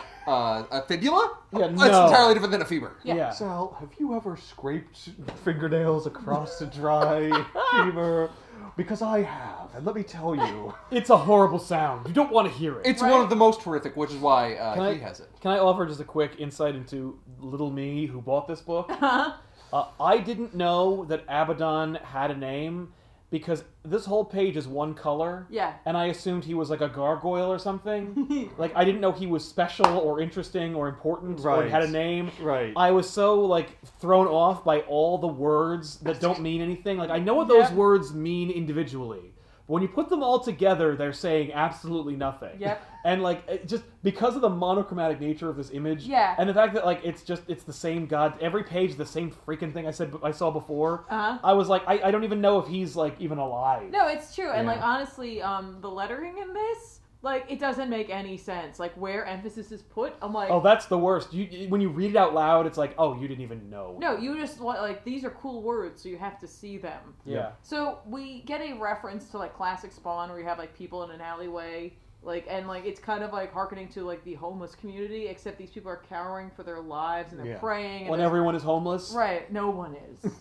fibula? Yeah, It's no. entirely different than a femur. Yeah. Sal, have you ever scraped fingernails across a dry femur? Because I have, and let me tell you. It's a horrible sound. You don't want to hear it. It's Right. one of the most horrific, which is why he has it. Can I offer just a quick insight into little me who bought this book? I didn't know that Abaddon had a name because this whole page is one color. Yeah. And I assumed he was like a gargoyle or something. Like, I didn't know he was special or interesting or important or Right. had a name. Right. I was so, like, thrown off by all the words that don't mean anything. Like, I know what those Yep. words mean individually. But when you put them all together, they're saying absolutely nothing. Yep. And, like, just because of the monochromatic nature of this image, Yeah. and the fact that, like, it's the same every page the same freaking thing I saw before, Uh-huh. I was like, I don't even know if he's, like, even alive. No, it's true. And Yeah. like honestly, the lettering in this, like, it doesn't make any sense. Like where emphasis is put, I'm like, Oh, that's the worst. When you read it out loud, it's like, oh, you didn't even know. no, you just want, like, these are cool words, so you have to see them. Yeah. So we get a reference to like classic Spawn, where you have like people in an alleyway, like, and like it's kind of like hearkening to like the homeless community, except these people are cowering for their lives and they're Yeah. praying. And When there's- everyone is homeless. right, no one is.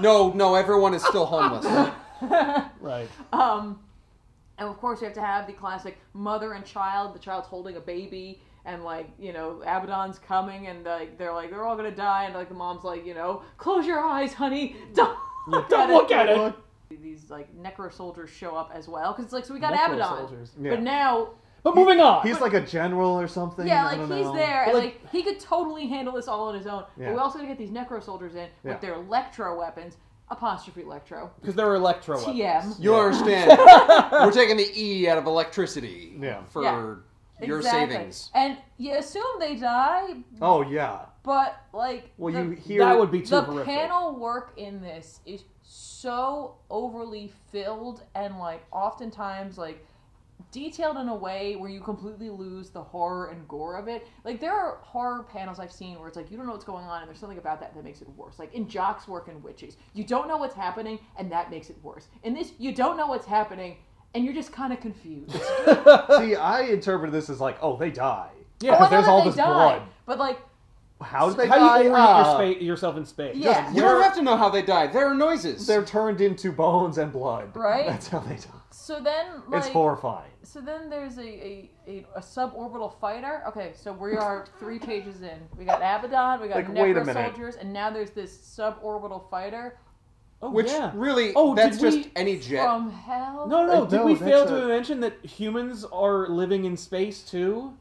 No, everyone is still homeless. Right. And of course, you have to have the classic mother and child. The child's holding a baby, and like, you know, Abaddon's coming, and like they're all gonna die, and like the mom's like, you know, close your eyes, honey, don't Don't look at it. These like necro soldiers show up as well, because it's like, so we got Necro Abaddon, soldiers. Yeah. but now. But moving on. He's like a general or something. Yeah, I like don't he's know. there, and But, like he could totally handle this all on his own. Yeah. But we also gotta get these necro soldiers in Yeah. with their electro weapons, apostrophe electro, Because they're electro weapons. TM. You understand? We're taking the E out of electricity for Yeah. your Exactly. savings. And you assume they die, Oh yeah. but like Well, the, you hear That would be too the horrific. panel work in this is so overly filled and like oftentimes like detailed in a way where you completely lose the horror and gore of it. Like there are horror panels I've seen where it's like you don't know what's going on and there's something about that makes it worse. Like in Jock's work in Witches, you don't know what's happening and that makes it worse. In this, you don't know what's happening and you're just kind of confused. See, I interpreted this as like, oh, they die. Yeah, Oh, I because know there's that all they this die, blood. but like How did they How die? do you orient yourself in space? Yeah. You don't have to know how they died. There are noises. They're turned into bones and blood. Right? That's how they die. so then like It's horrifying. So then there's a suborbital fighter. Okay, so we are 3 pages in. We got Abaddon, we got Like, wait a necro minute. soldiers, and now there's this suborbital fighter Oh, Which yeah. really, Oh, that's did just we- any jet. from hell. No. Did no, we that's fail to a- mention that humans are living in space too?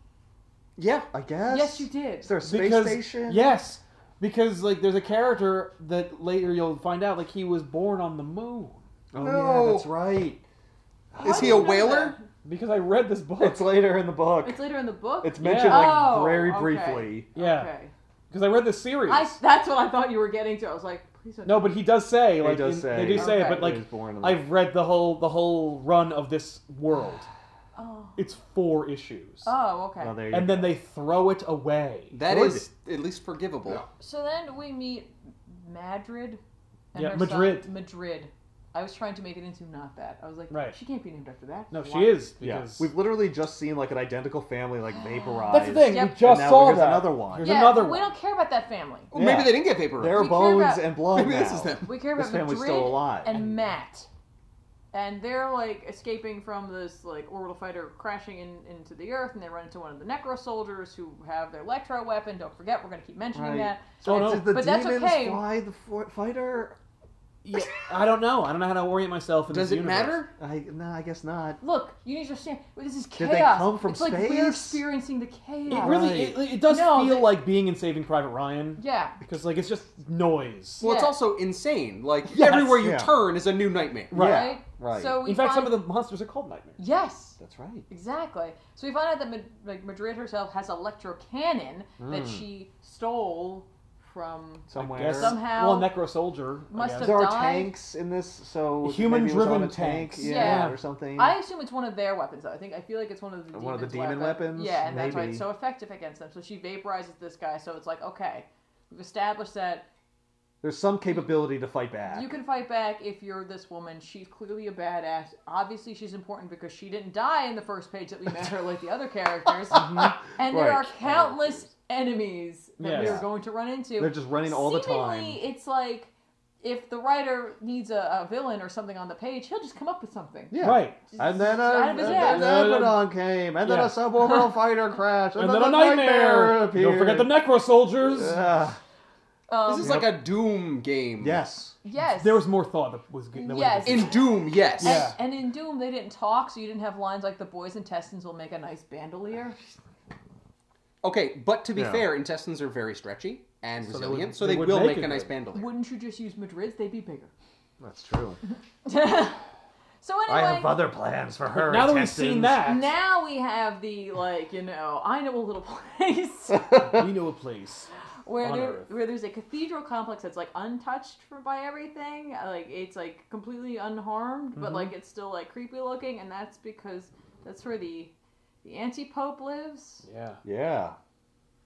Yeah. I guess. Yes, you did. Is there a space Because station? yes, because like there's a character that later you'll find out like he was born on the moon. Oh No. yeah, that's right. Is How he do a you know whaler? that? Because I read this book. It's later in the book. It's later in the book. It's mentioned Yeah. like Oh, very okay. briefly. Yeah. Okay. Because I read this series. That's what I thought you were getting to. I was like, please don't. No, but he does say He like does say. they do say it, Okay. but He like was born in the- I've read the whole run of this world. Oh. It's 4 issues. Oh, okay. Oh, there you And go. then they throw it away. That Good. is at least forgivable. So then we meet Madrid. And Yeah, her Madrid. Son, Madrid. I was trying to make it into not that. I was like, Right. she can't be named after that. No, Why? she is Yeah, because we've literally just seen like an identical family like vaporized. that's the thing. Yep. We And just now saw here's that. another one. Here's Yeah, another but we one. don't care about that family. Well, Yeah. maybe they didn't get paper. Their We care bones about- and blood Maybe now. this is them. We care This about family's Madrid still alive. and Matt. And they're like escaping from this like orbital fighter crashing into the Earth, and they run into one of the necro soldiers who have their electro weapon. Don't forget, we're going to keep mentioning Right. that. Oh, no. Did the But that's demons okay. fly the fighter? Yeah, I don't know. I don't know how to orient myself in Does this it universe. matter? No, I guess not. Look, you need to understand. This is chaos. Did they come from it's like space? we're experiencing the chaos. It really it does No, feel they- like being in Saving Private Ryan Yeah. because like it's just noise. Well, it's Yeah. also insane. Like Yes. everywhere you Yeah. turn is a new nightmare. Right. Yeah, right. So we In fact, find... some of the monsters are called nightmares. Yes. That's right. Exactly. So we find out that Madrid herself has electro cannon that she stole from Somewhere. Guess, Somehow- well, Necro Soldier. I Must guess. have There are died. tanks in this, so Human-driven maybe it was on a tank, tanks. Yeah. or something. I assume it's one of their weapons, though. I feel like it's one of the One of the demons' demon weapons? Yeah, and that's why Maybe. it's so effective against them. So she vaporizes this guy. So it's like, okay, we've established that There's some capability to fight back. You can fight back if you're this woman. She's clearly a badass. Obviously, she's important because she didn't die in the first page that we met her like the other characters. And there are countless enemies that we are going to run into. They're just running all the time. Seemingly, it's like if the writer needs a villain or something on the page, he'll just come up with something. Yeah. Right. And then out of his ass. Abaddon came, and then a suborbital fighter crashed, And then a nightmare. appeared. Don't forget the Necro Soldiers. This is like a Doom game. Yes. Yes. There was more thought that was good. Yes. In Doom, yes. Yeah. And in Doom, they didn't talk, so you didn't have lines like the boys' intestines will make a nice bandolier. Okay, but to be fair, intestines are very stretchy and resilient, so they they would will make make it a nice good. bandolier. Wouldn't you just use Madrid's? They'd be bigger. That's true. So anyway, I have other plans for her. Now that we've seen that, now we have the, I know a little place we know a place. where there's a cathedral complex that's, untouched by everything. It's, completely unharmed, but, it's still, creepy looking, and that's because that's where the anti-pope lives. Yeah. Yeah.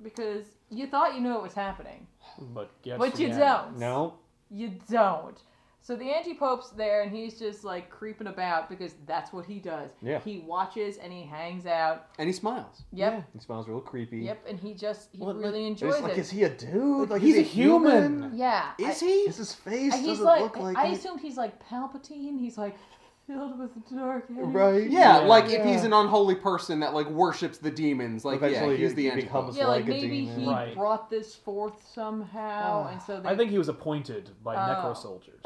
Because you thought you knew what was happening. But you don't. No. You don't. So the anti-pope's there, and he's just, creeping about, because that's what he does. Yeah. He watches, and he hangs out. And he smiles. Yep. Yeah. He smells real creepy. Yep, and he Well, really enjoys it. Is he a dude? Like, he's is a he human. Yeah. Is he? Is his face He's doesn't look like I it? assumed he's like Palpatine. He's filled with dark energy. Right? Yeah, if he's an unholy person that, worships the demons, Eventually he's the he anti becomes Yeah, like a maybe demon. he Right. brought this forth somehow, and so they, I think he was appointed by Necro Soldiers.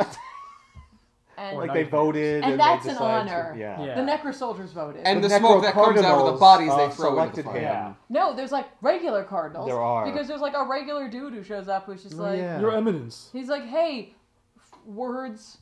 and, Like They voted, And and that's they an decided honor. To, yeah. the Necro Soldiers voted. And The the smoke that comes out of the Necro bodies they Cardinals, throw into selected the fire. him. No, there's regular cardinals. There are. Because there's a regular dude who shows up who's just yeah. Your Eminence. he's like, hey, words.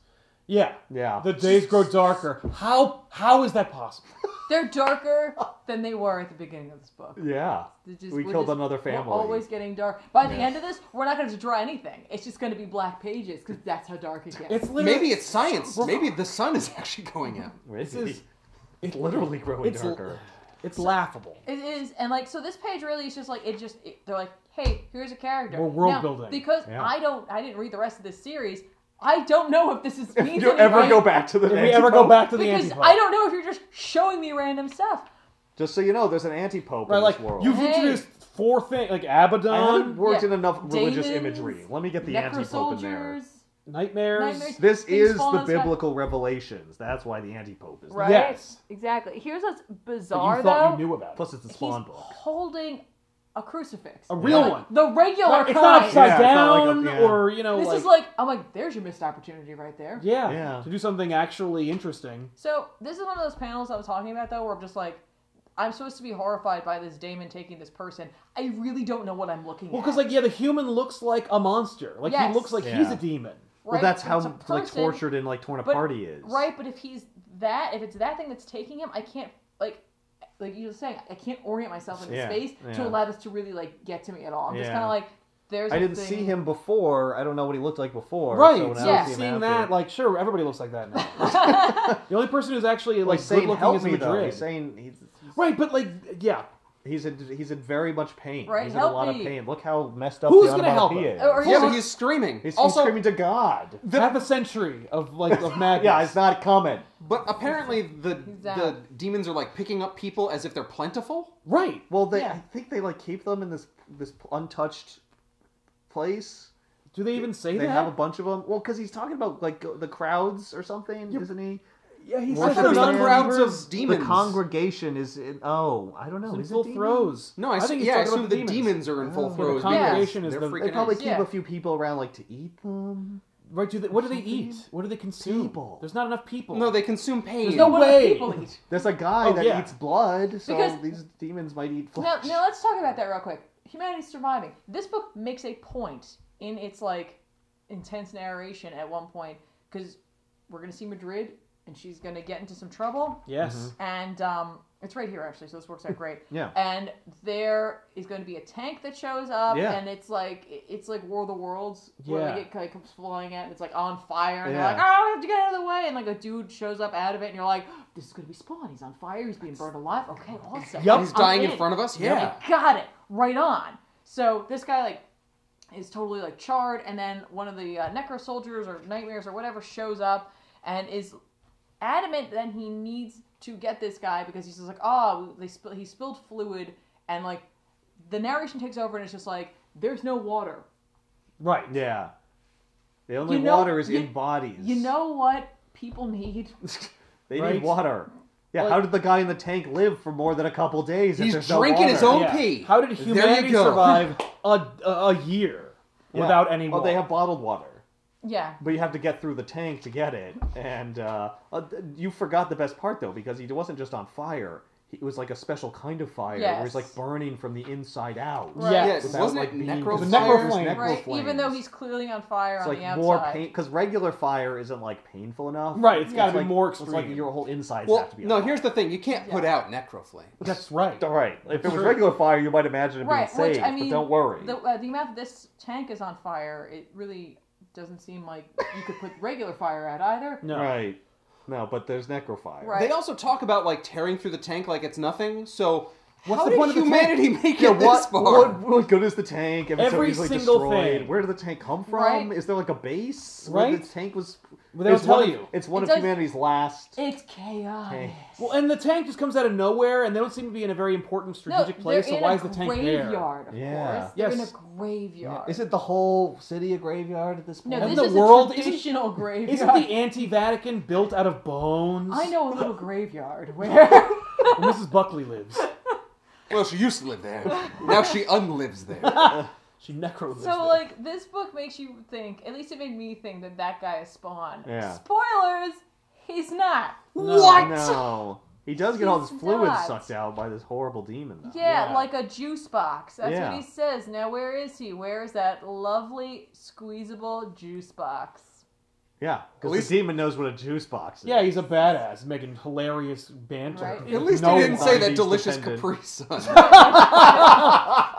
Yeah. Yeah. The days grow darker. How is that possible? They're darker than they were at the beginning of this book. Yeah. We're killed another family. We're always getting dark. By the end of this, we're not going to draw anything. It's just going to be black pages because that's how dark it gets. It's literally, Maybe it's science. Maybe the sun is actually going out. It's literally growing darker. It's laughable. It is, and so this page really is just they're like, hey, here's a character. We're world Now, building. because Yeah. I didn't read the rest of this series. I don't know if this is If means you ever anything, go back to the If we ever go back to the because anti-pope. I don't know if you're just showing me random stuff. Just so you know, there's an anti-pope Right, in like, this world. you've Hey. introduced 4 things, like I haven't Abaddon, worked Yeah. in enough religious Demons, imagery. Let me get the Necro anti-pope in there. soldiers, Nightmares. nightmares. This Things is fall the in the sky. biblical revelations. That's why the anti-pope is there. Right? Yes. Exactly. Here's what's That bizarre, you thought though. you knew about. Plus, it's a He's Spawn book. holding a crucifix. A real Yeah. one. The regular Right, it's kind. not upside Yeah, it's not down, like a- yeah. or, This is I'm like, there's your missed opportunity right there. Yeah, Yeah. to do something actually interesting. So this is one of those panels I was talking about, though, where I'm just I'm supposed to be horrified by this Damon taking this person. I really don't know what I'm looking Well, at. because, the human looks like a monster. Like, Yes. he looks like he's Yeah. a demon. Well, Right? that's But how it's a person, tortured and torn but- apart he is. Right, but if it's that thing that's taking him, I can't like you were saying, I can't orient myself in the space to yeah. allow this to really get to me at all. I'm just Yeah. kind of there's. I a didn't thing. see him before. I don't know what he looked like before. Right, So so now I see him seeing after. that, sure, everybody looks like that now. The only person who's actually, Well, good he's saying looking help is me though. Madrid. He's saying Right, but, yeah. he's in very much pain. Right, He's in a help lot of me. pain. Look how messed up Who's the gonna help onomatopoeia him? is. Or Yeah, Yeah. but he's screaming. He's Also, screaming to God. Half a century of madness. Yeah, it's not coming. but apparently the out. demons are picking up people as if they're plentiful. Right. Well, Yeah. I think they keep them in this untouched place. Do they even say They that? have a bunch of them. Well, because he's talking about the crowds or something, isn't he? Yeah, he I says thought it was the the crowds non-believers of demons. The congregation is in. Oh, I don't know. in Is full it demons? throws. No, I think he's I talking assume about the demons are in full Oh. throes. The because congregation is they're the- freaking They probably out. keep Yeah. a few people around to eat them. Right? What do they eat? What do they consume? People. There's not enough people. No, they consume pain. There's no What do way. people eat? There's a guy Oh, that yeah. eats blood, so Because- these demons might eat Now, flesh. now let's talk about that real quick. Humanity's surviving. This book makes a point in its intense narration at one point because we're gonna see Madrid and she's gonna get into some trouble. Yes. And it's right here actually, so this works out great. Yeah. And there is going to be a tank that shows up, Yeah. and it's like War of the Worlds, where Yeah. they get comes flying at, and it's on fire, and Yeah. they're like, "Oh, we have to get out of the way!" And a dude shows up out of it, and you're like, "This is going to be Spawn. He's on fire. He's being burned alive. Okay, awesome. Yup. He's I'm dying in front of us. Yeah. Got it right on." So this guy is totally like charred, and then one of the necro soldiers or nightmares or whatever shows up and is adamant that he needs to get this guy because he's just like, oh, he spilled fluid, and like the narration takes over and it's just like, there's no water. Right. Yeah. The only water is in bodies. You know what people need? They need water. Yeah, how did the guy in the tank live for more than a couple days? He's if there's drinking no his water? own pee. How did humanity survive a year Yeah. without any water? Well, they have bottled water. Yeah. But you have to get through the tank to get it. And you forgot the best part, though, because he wasn't just on fire. It was like a special kind of fire where he's like burning from the inside out. Right. Yes. Yes, wasn't it necro necroflame. Right, even though he's clearly on fire It's on like the outside. more pain, because regular fire isn't like painful enough. Right, it's got to be like, more It's extreme. like your whole insides Well, have to be on no, fire. here's the thing. You can't put out necroflame. That's right. All right. If it was True. regular fire, you might imagine it being Right, safe, which, I mean, but don't worry. The amount that this tank is on fire, it really doesn't seem like you could put regular fire out either. No. Right. No, but there's necrofire. Right. They also talk about like tearing through the tank like it's nothing. So What's how the did point of the humanity make Yeah, it this far? what good is the tank if it's so Every easily single destroyed? thing. Where did the tank come from? Right. Is there like a base? Where Right. the tank was... Well, they don't It's tell one of- you. It's one It of does- humanity's last It's chaos. tanks. Well, and the tank just comes out of nowhere, and they don't seem to be in a very important strategic place. they're So in why a is the tank there? graveyard, of Yeah. course. They're in Yes. a graveyard. Is it the whole city a graveyard at this point? No, And this the is world a isn't- traditional graveyard. Isn't the anti-Vatican built out of bones? I know a little graveyard where... Where Mrs. Buckley lives. Well, she used to live there. Now she unlives there. She necro lives So, there. like, this book makes you think, at least it made me think that guy is Spawn. Yeah. Spoilers, he's not. No. What? No. He does get all He's this fluid not. sucked out by this horrible demon, though. Yeah, Yeah. like a juice box. That's Yeah. what he says. Now, where is he? Where is that lovely, squeezable juice box? Yeah, because least- the demon knows what a juice box is. Yeah, he's a badass, making hilarious banter. Right. At least No he didn't say that 90s delicious dependent. Capri Sun.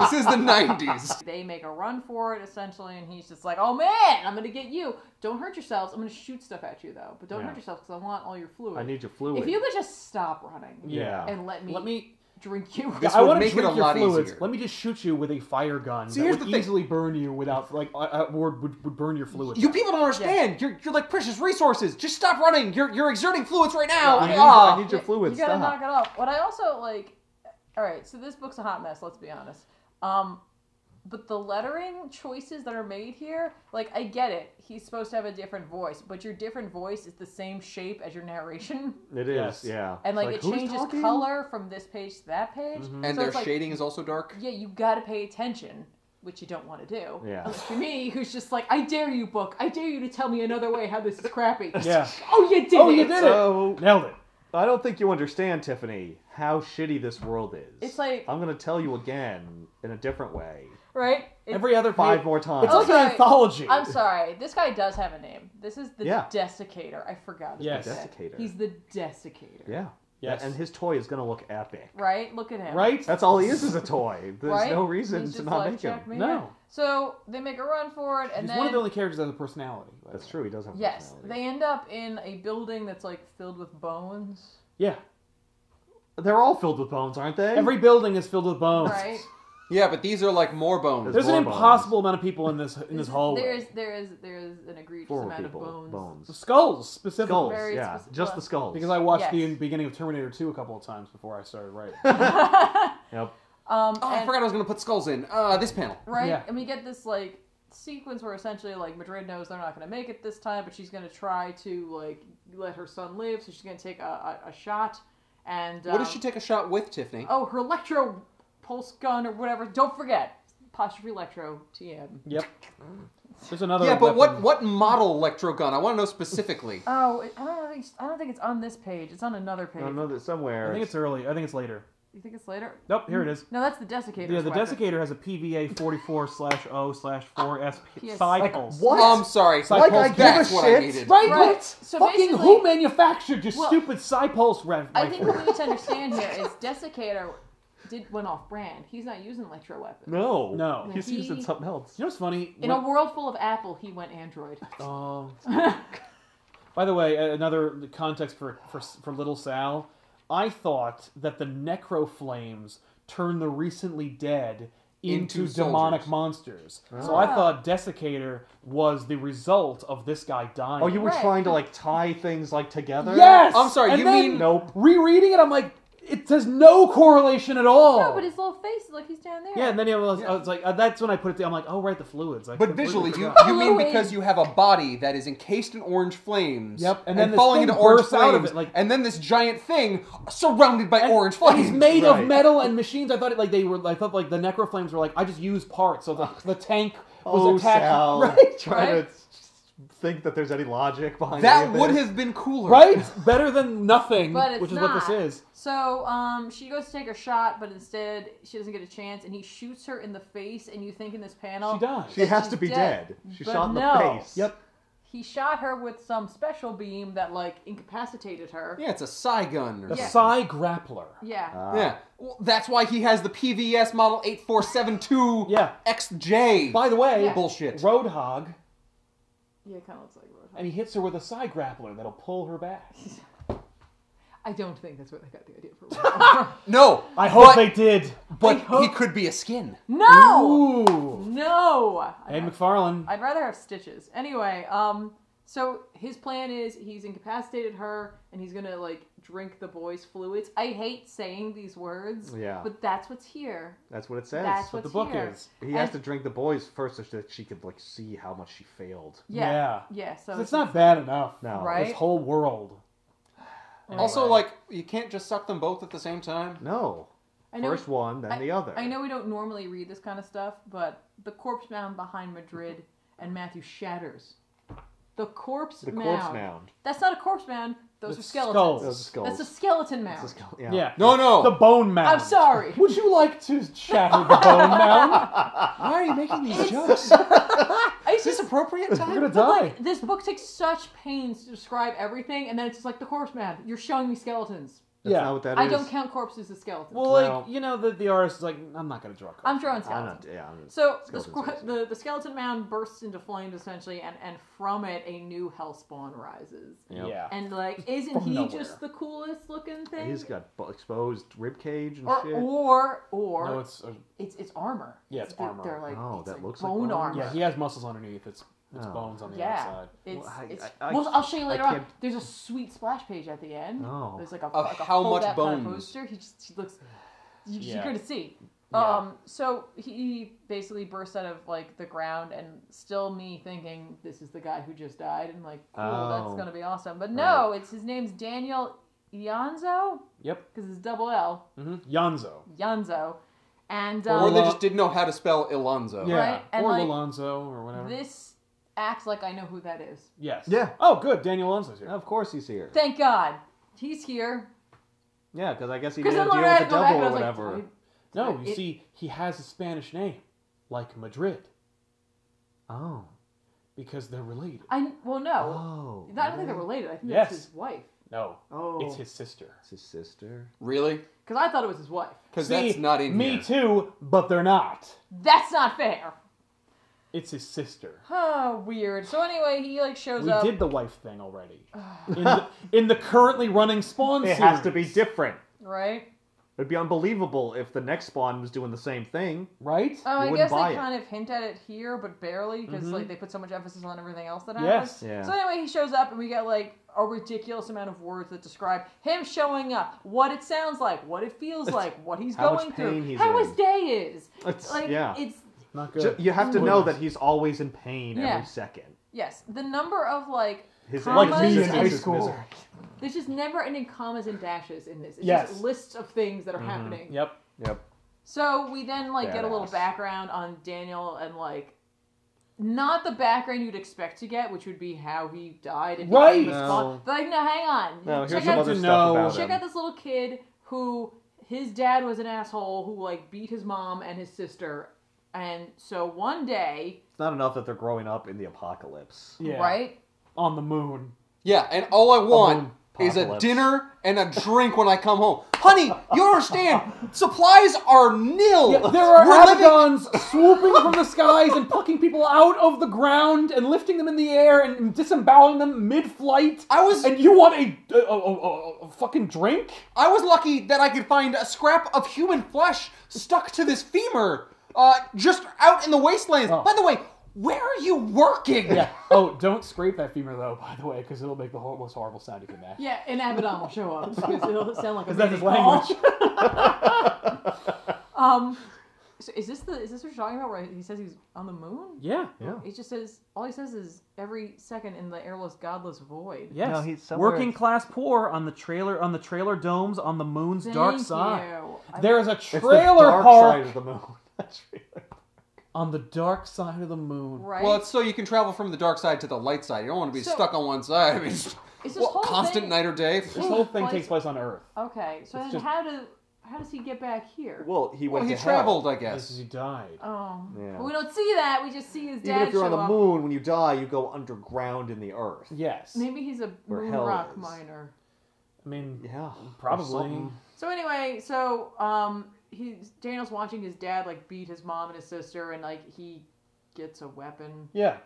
This is the 90s. They make a run for it, essentially, and he's just like, oh man, I'm going to get you. Don't hurt yourselves. I'm going to shoot stuff at you, though. But don't Yeah. hurt yourselves because I want all your fluid. I need your fluid. If you could just stop running Yeah. and let Let me. drink you. This I would want to make it drink a your lot fluids. easier. Let me just shoot you with a fire gun See, that here's would the thing. easily burn you without, like, would burn your fluids. You out. people don't understand. You're like precious resources. Just stop running. You're exerting fluids right now. I Ah. need your fluid. You gotta Stop. knock it off. What I also like. All right, so this book's a hot mess. Let's be honest. But the lettering choices that are made here, like, I get it. He's supposed to have a different voice, but your different voice is the same shape as your narration, It is, Yes. yeah. and like It's it who's changes talking? color from this page to that page. And So their it's like, shading is also dark. yeah, you gotta pay attention, which you don't want to do. Yeah. Unless you're me, who's just like, I dare you, book. I dare you to tell me another way how this is crappy. Yeah. Oh, you did Oh, it. you did it. So, Nailed it. I don't think you understand, Tiffany, how shitty this world is. It's like- I'm going to tell you again in a different way. Right? Every other 5 page- more times. It's like sorry. an anthology. I'm sorry. This guy does have a name. This is the Yeah. Desiccator. I forgot. his Yes. name. Desiccator. He's the Desiccator. Yeah. Yes. And his toy is going to look epic. Right? Look at him. Right? That's all he is a toy. There's Right? no reason He's to just not like, make him. check me No. out. So they make a run for it, and He's then one of the only characters that has a personality. by the That's way. true, he does have a yes, personality. they end up in a building that's like filled with bones. Yeah. They're all filled with bones, aren't they? Every building is filled with bones. Right? Yeah, but these are like more bones. There's an More bones. impossible amount of people in this hallway. There is an egregious Four amount people. of bones. The skulls specifically. Skulls, Very yeah. specific- Just the skulls. Because I watched Yes. the beginning of Terminator 2 a couple of times before I started writing. Yep. Oh, I and- forgot I was going to put skulls in. This panel. Right? Yeah. And we get this like sequence where essentially like Madrid knows they're not going to make it this time, but she's going to try to like let her son live, so she's going to take a shot. And What does she take a shot with, Tiffany? Oh, her electro pulse gun or whatever. Don't forget. Apostrophe electro TM. Yep. There's another. Yeah, but weapon. what model electro gun? I want to know specifically. Oh, I don't think it's on this page. It's on another page. I know that somewhere. I think it's early. I think it's later. You think it's later? Nope, here it is. No, that's the Desiccator's Yeah, the weapon. Desiccator has a PVA 44/0/4S Yes. cycles. What? I'm sorry. Like I give That's a what shit? I needed. Right? Right. What? So Fucking basically- who manufactured your Well, stupid Cypulse rifle? I think what we need to understand here is Desiccator went off brand. He's not using electro weapons. No. No. He's using He- something else. You know what's funny? In a world full of Apple, he went Android. Oh. By the way, another context for Little Sal. I thought that the necroflames turn the recently dead into Into demonic soldiers. monsters. So I thought Desiccator was the result of this guy dying. Oh, you were Right. trying to like tie things like together? Yes! I'm sorry, And you then mean- Nope. Rereading it, I'm like, it has no correlation at all. No, but his little face is like he's down there. Yeah, and then I was like, that's when I put it. I'm like, oh, right, the fluids. I But completely visually, you forgot. mean Fluid. because you have a body that is encased in orange flames. Yep, and and then this falling thing into orange bursts out of flames, it, like- and then this giant thing surrounded by orange And flames. he's made Right. of metal and machines. I thought I thought like the necroflames were like, I just used parts, so the tank was Oh, attached. Sal. Right, Trying Right. to think that there's any logic behind That any of would this. have been cooler. right, better than nothing, But it's which is not. what this is. So, she goes to take her shot, but instead she doesn't get a chance, and he shoots her in the face. And you think in this panel, She dies. She has she's to be dead. She's But shot in the no. face. Yep. he shot her with some special beam that like incapacitated her. Yeah, it's a Psy gun. Or The Yeah. Psy Grappler. Yeah. Yeah. Well, that's why he has the PVS model 8472 Yeah. XJ. By the way, Yeah. Bullshit. Roadhog, Yeah, it kind of looks like Roadhog. and he hits her with a Psy Grappler that'll pull her back. I don't think that's where they got the idea for Roadhog. No. I hope but, they did. But I hope- he could be a skin. No! Ooh. No! Hey, McFarlane. I'd rather have stitches. Anyway, so his plan is he's incapacitated her and he's gonna like drink the boy's fluids. I hate saying these words, Yeah. but that's what's here. That's what it says. That's what what's the book here. is. He has And- to drink the boys first so that she could like see how much she failed. Yeah. Yeah, so It's not bad enough. No. Right. This whole world. Also, Anyway. like, you can't just suck them both at the same time. No. I know, First one, then the other. I know we don't normally read this kind of stuff, but the corpse mound behind Madrid and Matthew shatters. The corpse The mound. corpse mound. That's not a corpse mound. Those The are skeletons. skulls. Those are skulls. That's a skeleton mound. That's a skull. Yeah. Yeah. No. The bone mound. I'm sorry. Would you like to shatter the bone mound? Why are you making these jokes? It's Is this just, appropriate You're time? gonna but, die. like, this book takes such pains to describe everything, and then it's just like the corpse mound. You're showing me skeletons. That's Yeah. not what that I is. don't count corpses as skeletons. Well, Well- like, you know, the artist is like, I'm not going to draw a I'm corpse. drawing I'm skeletons. not. Yeah. I'm So Skeleton the skeleton mound bursts into flames essentially, and from it a new hellspawn rises. Yep. Yeah. And like, isn't From he nowhere. just the coolest looking thing? He's got exposed rib cage and or shit. or No, it's it's armor. Yeah, it's They're- armor. They're like, Oh, it's that like looks like bone bone. armor. yeah, he has muscles underneath. It's Oh. bones on the Yeah, outside. it's, Well, it's I- well, I'll show you later I on. can't- There's a sweet splash page at the end. Oh. There's like a Of like a how much fold-out kind of bones? poster. He looks. You're Yeah. gonna see. Yeah. So he basically bursts out of like the ground, and still me thinking this is the guy who just died, and like, cool, that's Oh. gonna be awesome. But no, it's his name's Daniel Ianzo Yep. because it's double L, Yanzo. Yanzo, and Or they just didn't know how to spell Ilonzo. Yeah. Right, and, Or like, Alonzo or whatever. this acts like I know who that is. Yes. Yeah. Oh, good. Daniel Alonso's here. Of course he's here. Thank God he's here. Yeah, because I guess he Because made a then deal when I with the go back, devil I or was like, whatever. No, you It- see, he has a Spanish name, like Madrid, Oh. because they're related. well, no. Oh. I don't think they're related. I think Yes. that's his wife. No, Oh. it's his sister. It's his sister. Really? Because I thought it was his wife. Because See, that's not in me here. too, but they're not. That's not fair. It's his sister. Oh, weird. So anyway, he like shows We up. did the wife thing already. in the currently running Spawn It series. has to be different. Right? It'd be unbelievable if the next Spawn was doing the same thing. Right? Oh, I wouldn't guess buy they it. kind of hint at it here, but barely, because Mhm. like they put so much emphasis on everything else that Yes. happens. Yeah. So anyway, he shows up, and we get like a ridiculous amount of words that describe him showing up, what it sounds like, what it feels like, what he's How much going through, pain he's how in. his day is. It's, Like yeah. it's Not good. You have to know that he's always in pain Yeah. every second. yes, the number of like His commas Like me in existence high is school. misery. there's just never ending commas and dashes in this. It's Yes. just lists of things that are happening. Yep. Yep. So we then like get a little Badass. background on Daniel and like not the background you'd expect to get, which would be how he died and Right. became a Spawn. No. But like, no, hang on. No, check here's some out, other to stuff know- about check him. out this little kid who his dad was an asshole who like beat his mom and his sister, and so one day, It's not enough that they're growing up in the apocalypse. Yeah. right? On the moon. Yeah, and all I want is a Apocalypse. dinner and a drink when I come home. Honey, you don't understand. Supplies are nil. Yeah, there are We're living- Abadons swooping from the skies and plucking people out of the ground and lifting them in the air and disemboweling them mid-flight. I was And you want a fucking drink? lucky that I could find a scrap of human flesh stuck to this femur. Just out in the wastelands. Oh. By the way, where are you working? Yeah. Oh, don't scrape that femur though, by the way, because it'll make the most horrible sound you can make. Yeah, and Abaddon will show up because it'll sound like a Because that's his mayday call. language. So is this what you're talking about? Where he says he's on the moon? Yeah. He just says all he says is every second in the airless, godless void. Yes. No, he's somewhere- Working class poor on the trailer domes on the moon's dark Thank side. you. There is a It's the trailer dark park side of the moon. That's trailer. on the dark side of the moon. Right. Well, it's so you can travel from the dark side to the light side. You don't want to be So- stuck on one side. I mean, Is this what, whole constant thing- night or day? This whole thing takes place on Earth. Okay, so then just- how does he get back here? Well, he Well, went he to traveled, hell. I guess. Because he died. Oh, Yeah. but we don't see that. We just see his dad Even if you're on show the up. moon, when you die, you go underground in the earth. Yes. Maybe he's a Where moon hell rock is. miner. I mean, Yeah. or probably. something. So anyway, Daniel's watching his dad like beat his mom and his sister, and like he gets a weapon. Yeah.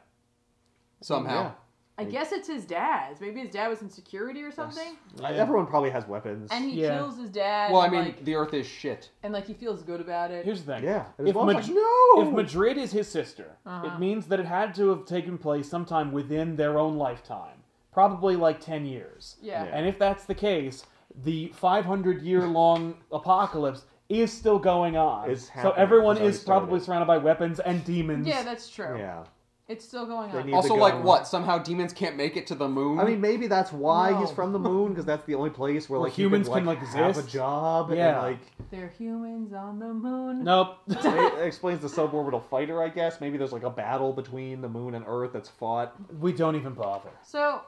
Somehow. Yeah. I guess it's his dad's. Maybe his dad was in security or something, Everyone probably has weapons. and he Yeah. kills his dad. Well, I and, mean, like, the Earth is shit. and like he feels good about it. Here's the thing. yeah. And his If, mom's Mad- like, no! if Madrid is his sister, Uh-huh. it means that it had to have taken place sometime within their own lifetime. Probably like 10 years. Yeah. And if that's the case, the 500-year-long apocalypse is still going on. It's so happening. everyone It's already is probably started. surrounded by weapons and demons. Yeah, that's true. Yeah. It's still going They on. need- Also, to like, go- what? Somehow demons can't make it to the moon? I mean, maybe that's why No. he's from the moon, because that's the only place where Where like humans you can, can like, have a exist. job. Yeah. And, like, They're humans on the moon. Nope. it explains the suborbital fighter, I guess. Maybe there's like a battle between the moon and Earth that's fought. We don't even bother. So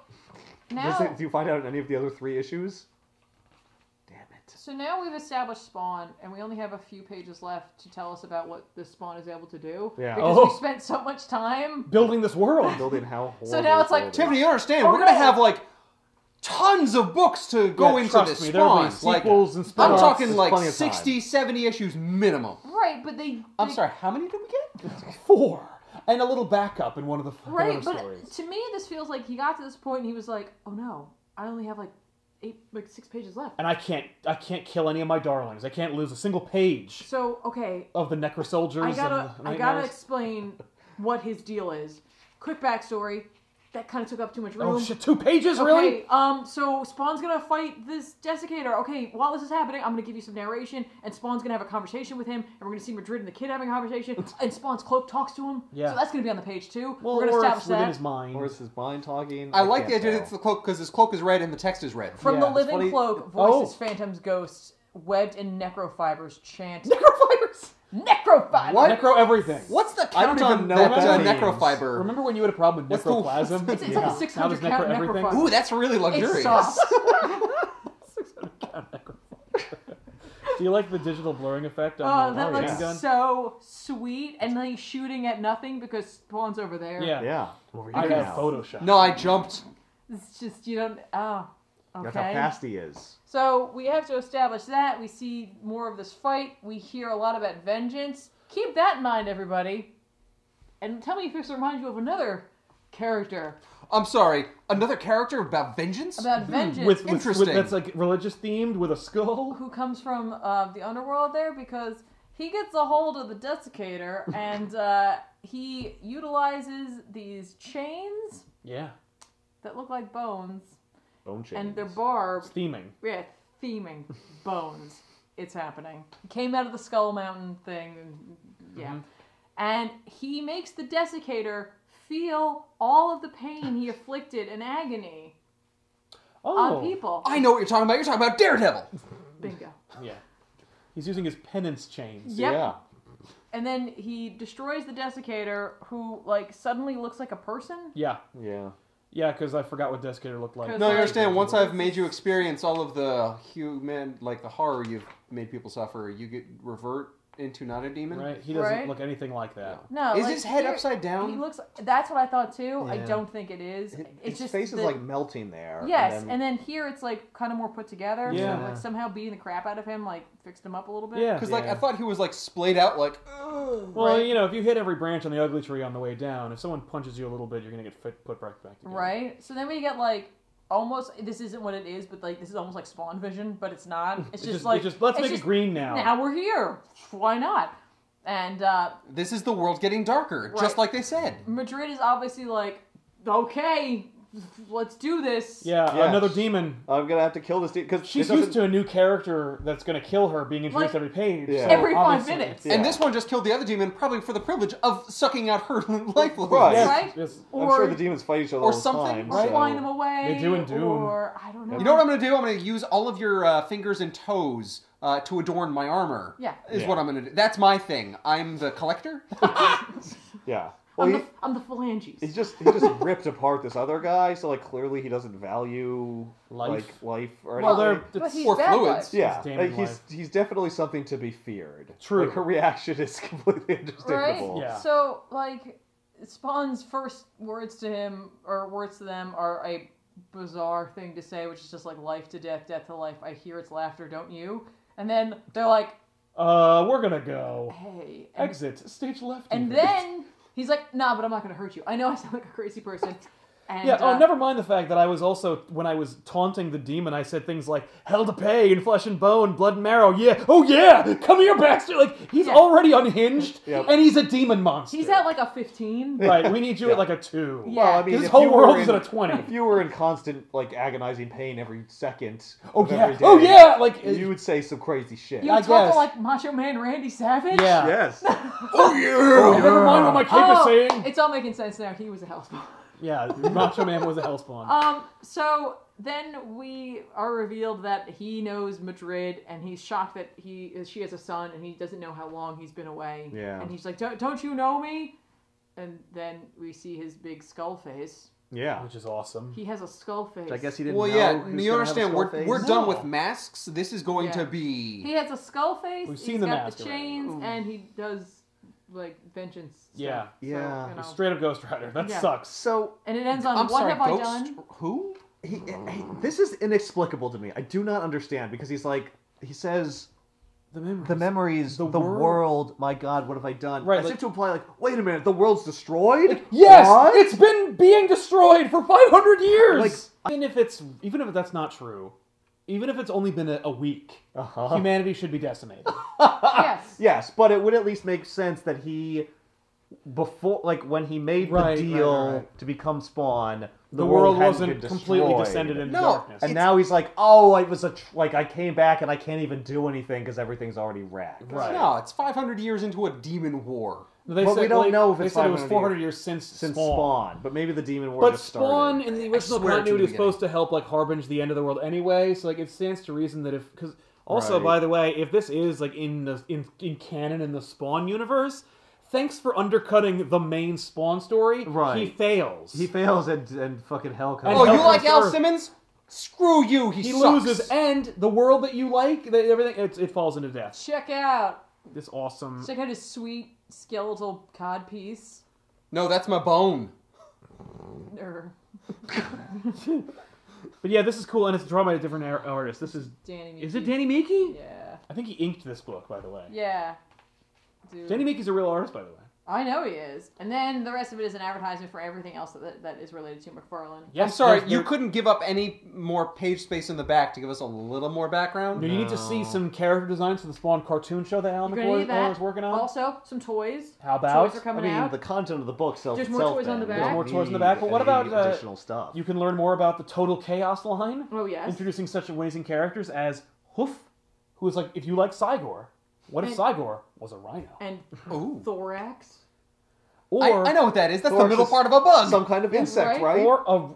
now, Do you find out in any of the other 3 issues? Damn it. so now we've established Spawn, and we only have a few pages left to tell us about what this Spawn is able to do. Yeah. Because Oh. we spent so much time. Building this world. Building how horrible So now it's like, all this. Tiffany, you understand? Oh, We're going to no. have, like, tons of books to go Yeah, into trust this me, there'll be Spawn. Like, sequels and I'm spin-offs. talking There's like plenty of time. 60, 70 issues minimum. Right, but they. I'm they- sorry, how many did we get? 4. And a little backup in one of the Right, other but stories. to me, this feels like he got to this point and he was like, "Oh no, I only have like 6 pages left." And I can't kill any of my darlings. I can't lose a single page So okay, of the Necro Soldiers. I gotta and the I gotta Nightmares. explain what his deal is. Quick backstory. That kind of took up too much room. Oh shit! 2 pages, Okay, really? so Spawn's gonna fight this desiccator. Okay, while this is happening, I'm gonna give you some narration, and Spawn's gonna have a conversation with him, and we're gonna see Madrid and the kid having a conversation, and Spawn's cloak talks to him. Yeah. So that's gonna be on the page too. Well, we're gonna or establish it's within that. his mind. Or is his mind talking? I like the can't idea that tell. it's the cloak because his cloak is red and the text is red. From Yeah, the it's living funny- cloak, Oh. voices phantoms, ghosts, webbed in necrofibers chant. Necrofibers. Necrofibers! What? Necro everything. What's the I don't count even on know that what that means. necrofiber? Remember when you had a problem with What's the- necroplasm? It's like a Now 600 there's count everything. necrofiber. Ooh, that's really It's luxurious. soft. 600 count necrofiber. Do you like the digital blurring effect Oh, on the that looks gun? so sweet, and then he's shooting at nothing because Spawn's over there. Yeah. Yeah. Over I here got now. Photoshop. No, I jumped. It's just, you don't, oh, okay. That's how fast he is. So we have to establish that. We see more of this fight. We hear a lot about vengeance. Keep that in mind, everybody. And tell me if this reminds you of another character I'm sorry, another character about vengeance? about vengeance. With Interesting. that's like religious themed with a skull. Who comes from the underworld there, because he gets a hold of the desiccator and he utilizes these chains Yeah. that look like bones, Bone chains. and they're barbed. Theming. Yeah, theming bones. It's happening. Came out of the Skull Mountain thing. Yeah. Mhm. And he makes the desiccator feel all of the pain he inflicted in agony Oh. on people. I know what you're talking about. You're talking about Daredevil. Bingo. Yeah. He's using his penance chains. Yep. Yeah. And then he destroys the desiccator, who like suddenly looks like a person. Yeah. Yeah. Yeah, because I forgot what Desiccator looked like. 'Cause, No, you like- understand. Once I've made you experience all of the human, like the horror you've made people suffer, you get revert into not a demon. Right? He doesn't Right? look anything like that. No, Is like, his head here- upside down? He looks. That's what I thought too. I Yeah. don't think it is. His It's just face is the- like melting there. Yes, and and then here it's like kind of more put together. Yeah. So like somehow beating the crap out of him like fixed him up a little bit. Yeah. Because like I thought he was like splayed out like. Ugh. Well, Right. you know, if you hit every branch on the ugly tree on the way down, if someone punches you a little bit, you're gonna get put right back together. Right. So then we get like almost. This isn't what it is, but like this is almost like Spawn vision, but it's not. It's just like let's it's make just, it green now. Now we're here. Why not? And This is the world getting darker, just like they said. Madrid is obviously like, okay, let's do this. Yeah, Yeah. another demon. I'm gonna have to kill this dude because She's used to a new character that's going to kill her being introduced Like, every page. Yeah. so every 5 obviously- minutes. Yeah. And this one just killed the other demon, probably for the privilege of sucking out her life fluid. Right. Yes, Right? yes. I'm Or, sure the demons fight each other or all the something, time. or so- flying them away. They do in Doom. Or, I don't know. You know what I'm going to do? I'm going to use all of your fingers and toes to adorn my armor. Yeah. Is Yeah. what I'm going to do. That's my thing. I'm the collector. Yeah. Well, I'm the phalanges. he just ripped apart this other guy, so like clearly he doesn't value Life. life or Well, anything. they're But he's or bad fluids. life. Yeah, damning he's life. he's definitely something to be feared. True. Like her reaction is completely understandable. Right? Yeah. So, like, Spawn's first words to him, or words to them, are a bizarre thing to say, which is just like, life to death, death to life. I hear its laughter, don't you? And then they're like, We're going to go. hey. And, Exit. Stage left. and even. then he's like, nah, but I'm not going to hurt you. I know I sound like a crazy person. And, Yeah, never mind the fact that I was also, when I was taunting the demon, I said things like, hell to pay, in flesh and bone, blood and marrow, yeah, oh yeah, come here, bastard! Like, he's Yeah. already unhinged, Yep. and he's a demon monster. He's at like a 15. Right, we need you Yeah. at like a 2. Yeah. Well, I mean, His if whole you were world is in- at a 20. If you were in constant, like, agonizing pain every second Oh of yeah, every day, oh yeah, like, you would say some crazy shit. You I talking guess. like Macho Man Randy Savage? yeah. Yes. Oh, yeah! Oh, never mind what my cape is saying. It's all making sense now. He was a hellspawn. Yeah, Macho Man was a hellspawn. So then we are revealed that he knows Madrid, and he's shocked that she has a son, and he doesn't know how long he's been away. Yeah. And he's like, don't you know me? And then we see his big skull face. Yeah. Which is awesome. He has a skull face. I guess he didn't Well, know. yeah, he was you gonna have a understand, skull face. we're No. done with masks. This is going Yeah. to be... He has a skull face. We've He's seen the got mask the already. chains, Ooh. and he does like vengeance. Stuff. Yeah. So, Yeah. you know. Straight up Ghost Rider. That Yeah. sucks. So And it ends on I'm what sorry, have I Ghost? done? Who? this is inexplicable to me. I do not understand because he says The memories. the memories, the world. world. My God, what have I done? Right, As like- if to imply, like, wait a minute, the world's destroyed. Yes, What? it's been being destroyed for 500 years. Like- even if that's not true, even if it's only been a week, Uh-huh. humanity should be decimated. Yes. Yes, but it would at least make sense that he, before, like, when he made Right, the deal right. to become Spawn, The world hadn't wasn't been completely destroyed. descended into No, darkness. And now he's like, oh, I was I came back and I can't even do anything because everything's already wrecked. Right. No, it's 500 years into a demon war. They But we don't know if they it's said it was 500 400 years since Since Spawn. Spawn, but maybe the demon war But just Spawn started. in the original swear to continuity the was supposed to help like harbinge the end of the world anyway. So like it stands to reason that if because also Right. by the way, if this is like in canon in the Spawn universe, thanks for undercutting the main Spawn story. Right. He fails. He fails and fucking hell comes. And Oh, hell you like comes Al first. Simmons? Screw you, he He sucks. loses, and the world that you like, everything it falls into death. Check out. This awesome. Check out his sweet skeletal cod piece. No, that's my bone. Or But yeah, this is cool, and it's drawn by a different artist. This is Danny. is it Meeke. Danny Meeke? Yeah. I think he inked this book, by the way. Yeah. Dude. Danny Meeke's a real artist, by the way. I know he is. And then the rest of it is an advertisement for everything else that is related to McFarlane. Yes, I'm sorry, there's- you there- couldn't give up any more page space in the back to give us a little more background? You need to see some character designs for the Spawn cartoon show that Alan You're gonna need McCoy that. is working on. Also, some toys. How about? Toys are coming I mean, out. the content of the book sells There's more itself. toys on the then. back. You don't There's more toys in the need back, but what any about, additional stuff? You can learn more about the Total Chaos line, Oh, yes. introducing such amazing characters as Hoof, who is like, if you like Cygor, what if And- Cygor was a rhino? And Ooh. thorax. Or I know what that is. That's the Thorax middle is part of a bug. Some kind of insect, right? right?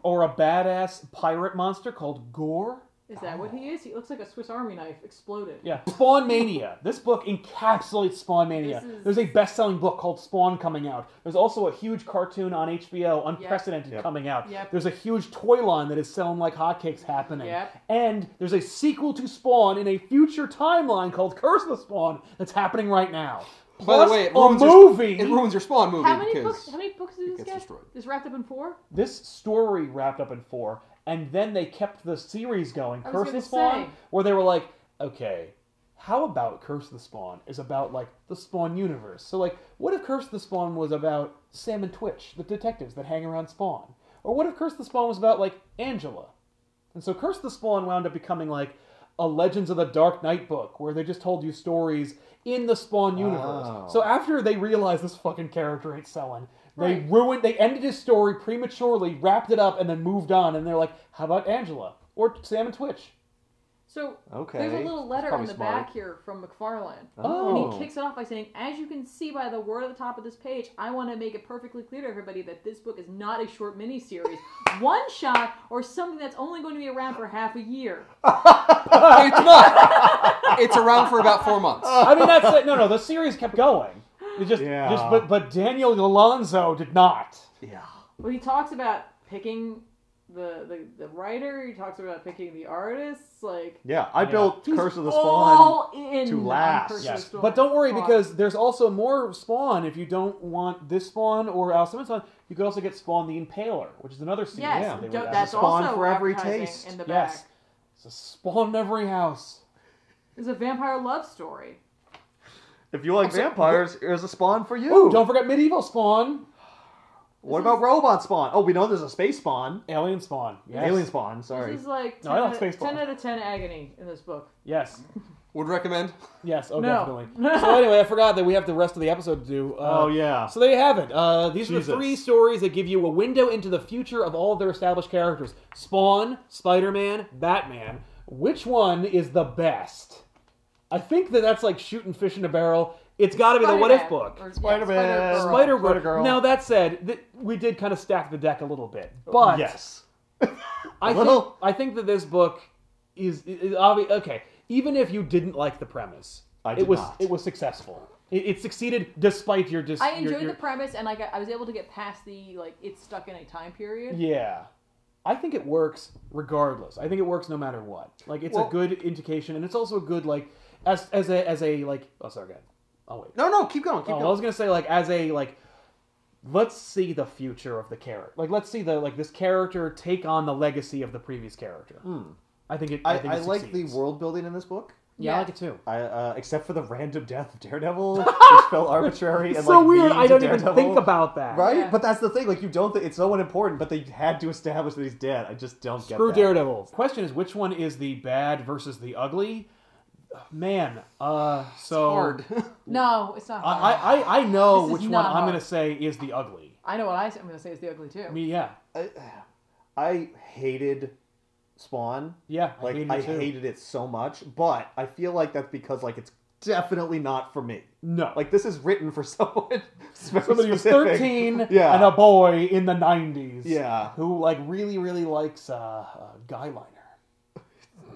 or a badass pirate monster called Gore. Is that what he is? He looks like a Swiss Army knife exploded. Yeah, Spawn Mania. This book encapsulates Spawn Mania. This is- There's a best-selling book called Spawn coming out. There's also a huge cartoon on HBO, Unprecedented, Yep. coming out. Yep. There's a huge toy line that is selling like hotcakes happening. Yep. And there's a sequel to Spawn in a future timeline called Curse of the Spawn that's happening right now. By Plus the way, it a ruins movie. It ruins your Spawn movie How many because books? How many books did this gets get? destroyed. This wrapped up in 4. This story wrapped up in 4, and then they kept the series going, I was Curse of the gonna Spawn, say. where they were like, okay, how about Curse of the Spawn is about, like, the Spawn universe? So, like, what if Curse of the Spawn was about Sam and Twitch, the detectives that hang around Spawn? Or what if Curse of the Spawn was about, like, Angela? And so Curse of the Spawn wound up becoming, like, a Legends of the Dark Knight book, where they just told you stories in the Spawn universe. Oh. So after they realized this fucking character ain't selling, they Right. they ended his story prematurely, wrapped it up, and then moved on. And they're like, how about Angela? Or Sam and Twitch? So Okay. there's a little letter in Probably the smart. back here from McFarlane. Oh. And he kicks it off by saying, as you can see by the word at the top of this page, I want to make it perfectly clear to everybody that this book is not a short miniseries, one shot, or something that's only going to be around for half a year. It's not. It's around for about 4 months. I mean, that's it. No, the series kept going. It just, Yeah. but Daniel Alonso did not. Yeah. Well, he talks about picking the writer, he talks about picking the artists, like... Yeah, I built He's Curse of the all Spawn in to on last. Curse of the Yes, Spawn. but don't worry because there's also more Spawn. If you don't want this Spawn or Al Simmons Spawn, you could also get Spawn the Impaler, which is another series. Yes, they don't- were- that's Spawn also for every advertising taste. in the yes. back. It's a Spawn in every house. It's a vampire love story. If you like vampires, here's a Spawn for you. Ooh, don't forget Medieval Spawn, What about Robot Spawn? Oh, we know there's a Space Spawn. Alien Spawn. Yes. Alien Spawn, sorry. This is like No, I like Spaceballs. 10 out of 10 agony in this book. Yes. Would recommend. Yes. Oh, No. definitely. So anyway, I forgot that we have the rest of the episode to do. Oh, yeah. So there you have it. These are the Jesus. 3 stories that give you a window into the future of all of their established characters: Spawn, Spider-Man, Batman. Which one is the best? I think that's like shooting fish in a barrel. It's got to be the What If book. Or, yeah, Spider-Man. Spider-Girl. Spider-Girl. Now that said, we did kind of stack the deck a little bit, but Yes. I think that this book is obvious. Okay, even if you didn't like the premise, I did not. it was successful. It succeeded despite your I enjoyed the premise, and I was able to get past the, like, it's stuck in a time period. Yeah. I think it works regardless. I think it works no matter what. Like, it's a good indication, and it's also a good, like, as a like. Oh, sorry, go ahead. Oh wait. No, keep going. Keep I going. was gonna say, like, as a like, let's see the future of the character. Like, let's see this character take on the legacy of the previous character. I think it. I think I it like the succeeds. world building in this book. Yeah, I like it too. Except for the random death of Daredevil, which felt arbitrary and So like weird. mean I to don't even Daredevil. think about that. Right? Yeah. But that's the thing. Like, you don't think it's so unimportant, but they had to establish that he's dead. I just don't get Screw that. Daredevil. Question is, which one is the bad versus the ugly? Man, so Hard. No, it's not hard. I know This is which one not I'm hard. gonna say is the ugly. I know what I'm going to say is the ugly, too. Me, yeah, I hated Spawn. yeah. Like, hated I it too. hated it so much, but I feel like that's because, like, it's definitely not for me. No, Like, this is written for someone somebody who's specific. 13 Yeah. and a boy in the 90s. Yeah. who like really likes Guyliner.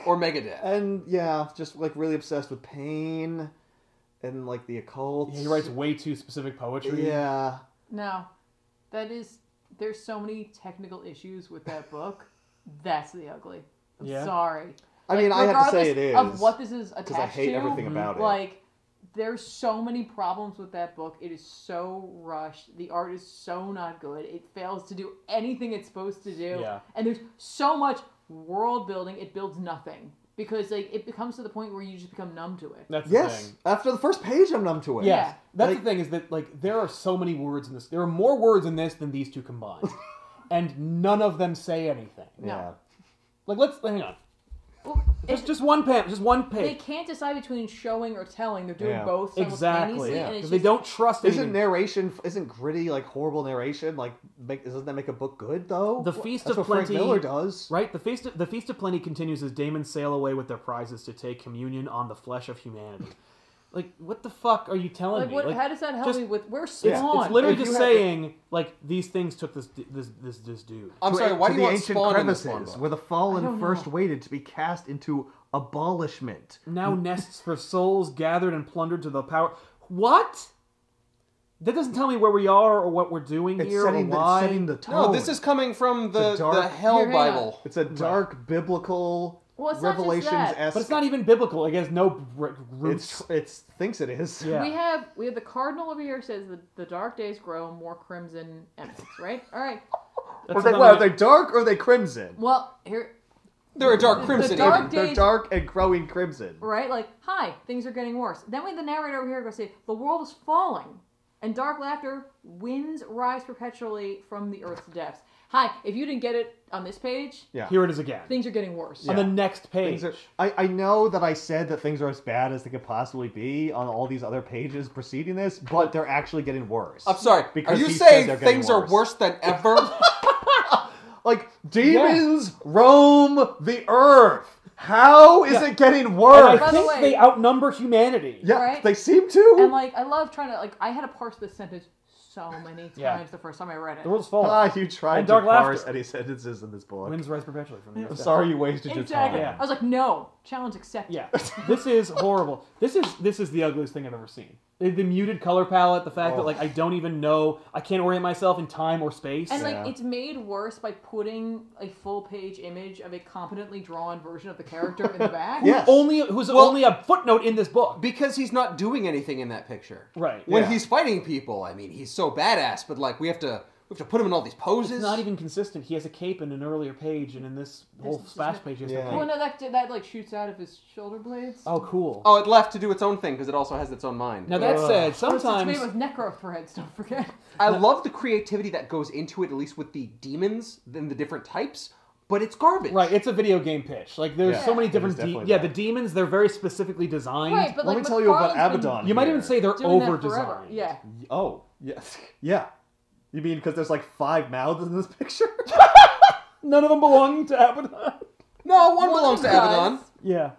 Or Megadeth. And, yeah, just, like, really obsessed with pain and, like, the occult. Yeah, he writes way too specific poetry. Yeah. No. There's so many technical issues with that book. That's the ugly. I'm Yeah. sorry. I mean, I have to say regardless it is. of what this is attached to. Because I hate everything about it. Like, there's so many problems with that book. It is so rushed. The art is so not good. It fails to do anything it's supposed to do. Yeah. And there's so much world building. It builds nothing. Because, like, it becomes to the point where you just become numb to it. That's the Yes. thing. After the first page, I'm numb to it. Yes. Yeah. That's Like- the thing is that like there are so many words in this. There are more words in this than these two combined, and none of them say anything. Yeah. Like let's hang on. Well, Just one page. Just one they page. can't decide between showing or telling. They're doing Yeah. both Exactly. simultaneously. Yeah. And it's Because they just, don't trust Isn't anything. isn't gritty, like, horrible narration, like, doesn't that make a book good, though? The Feast That's of what Frank Plenty Miller does. Right, the Feast of Plenty continues as Damon sail away with their prizes to take communion on the flesh of humanity. Like, what the fuck are you telling like, me? what, Like, how does that help just- me with... We're it's, Spawn. it's literally If you just had- saying like these things took this dude. I'm sorry, why to do you the want ancient Spawn in this crevices, one book? where the I fallen don't first know. waited to be cast into abolishment. Now nests for souls gathered and plundered to the power. What? That doesn't tell me where we are or what we're doing It's here setting, or why. setting the tone. No, this is coming from the It's a dark- Hell Here, hang on. Bible. It's a dark biblical Well, it's not just Revelations that. esque. But it's not even biblical. It has no roots. It thinks it is. Yeah. We have the cardinal over here says the dark days grow, more crimson emanates, right? All right. That's Are they, not what, are even- they dark or are they crimson? Well, here, They're a dark The crimson dark even. They're days- dark and growing crimson. right? Like, hi, things are getting worse. Then we have the narrator over here go say, the world is falling. And dark laughter, winds rise perpetually from the earth's depths. Hi, if you didn't get it on this page, Here it is again. things are getting worse. On the next page. I know that I said that things are as bad as they could possibly be on all these other pages preceding this, but they're actually getting worse. I'm sorry. Because Are you he said saying they're getting things are worse than ever? Like, demons roam the earth. How is it getting worse? And By I the think way- they outnumber humanity. Yeah, Right? they seem to. And like, I love trying to, like, I had to parse this sentence so many times Yeah. the first time I read it. The world's falling. You tried And to dark parse laughter. any sentences in this book. Winds rise perpetually from the I'm earth. sorry you wasted your Exactly. time. Yeah. I was like, no, challenge accepted. Yeah, this is horrible. This is the ugliest thing I've ever seen. The muted color palette, the fact that like I don't even know, I can't orient myself in time or space. And Yeah. like, it's made worse by putting a full page image of a competently drawn version of the character in the back. Yes. who's only a footnote in this book. Because he's not doing anything in that picture. Right. When Yeah. he's fighting people, I mean, he's so badass, but like we have to put him in all these poses. It's not even consistent. He has a cape in an earlier page, and in this whole This is splash just- page, he has Yeah. no Well, cape. no, that like shoots out of his shoulder blades. Oh, cool. Oh, it left to do its own thing because it also has its own mind. Now that said, It's made sometimes with necro threads, don't forget. I love the creativity that goes into it, at least with the demons and the different types, but it's garbage. right, it's a video game pitch. Like there's Yeah. so many It is different definitely the that. demons they're very specifically designed. Right, but Let like, me tell you about McFarlane's been Abaddon. You might here. even say they're doing over that forever. designed. Yeah. Oh, yes. Yeah. You mean because there's like 5 mouths in this picture? None of them belonging to Abaddon. No, one belongs to Abaddon. Yeah.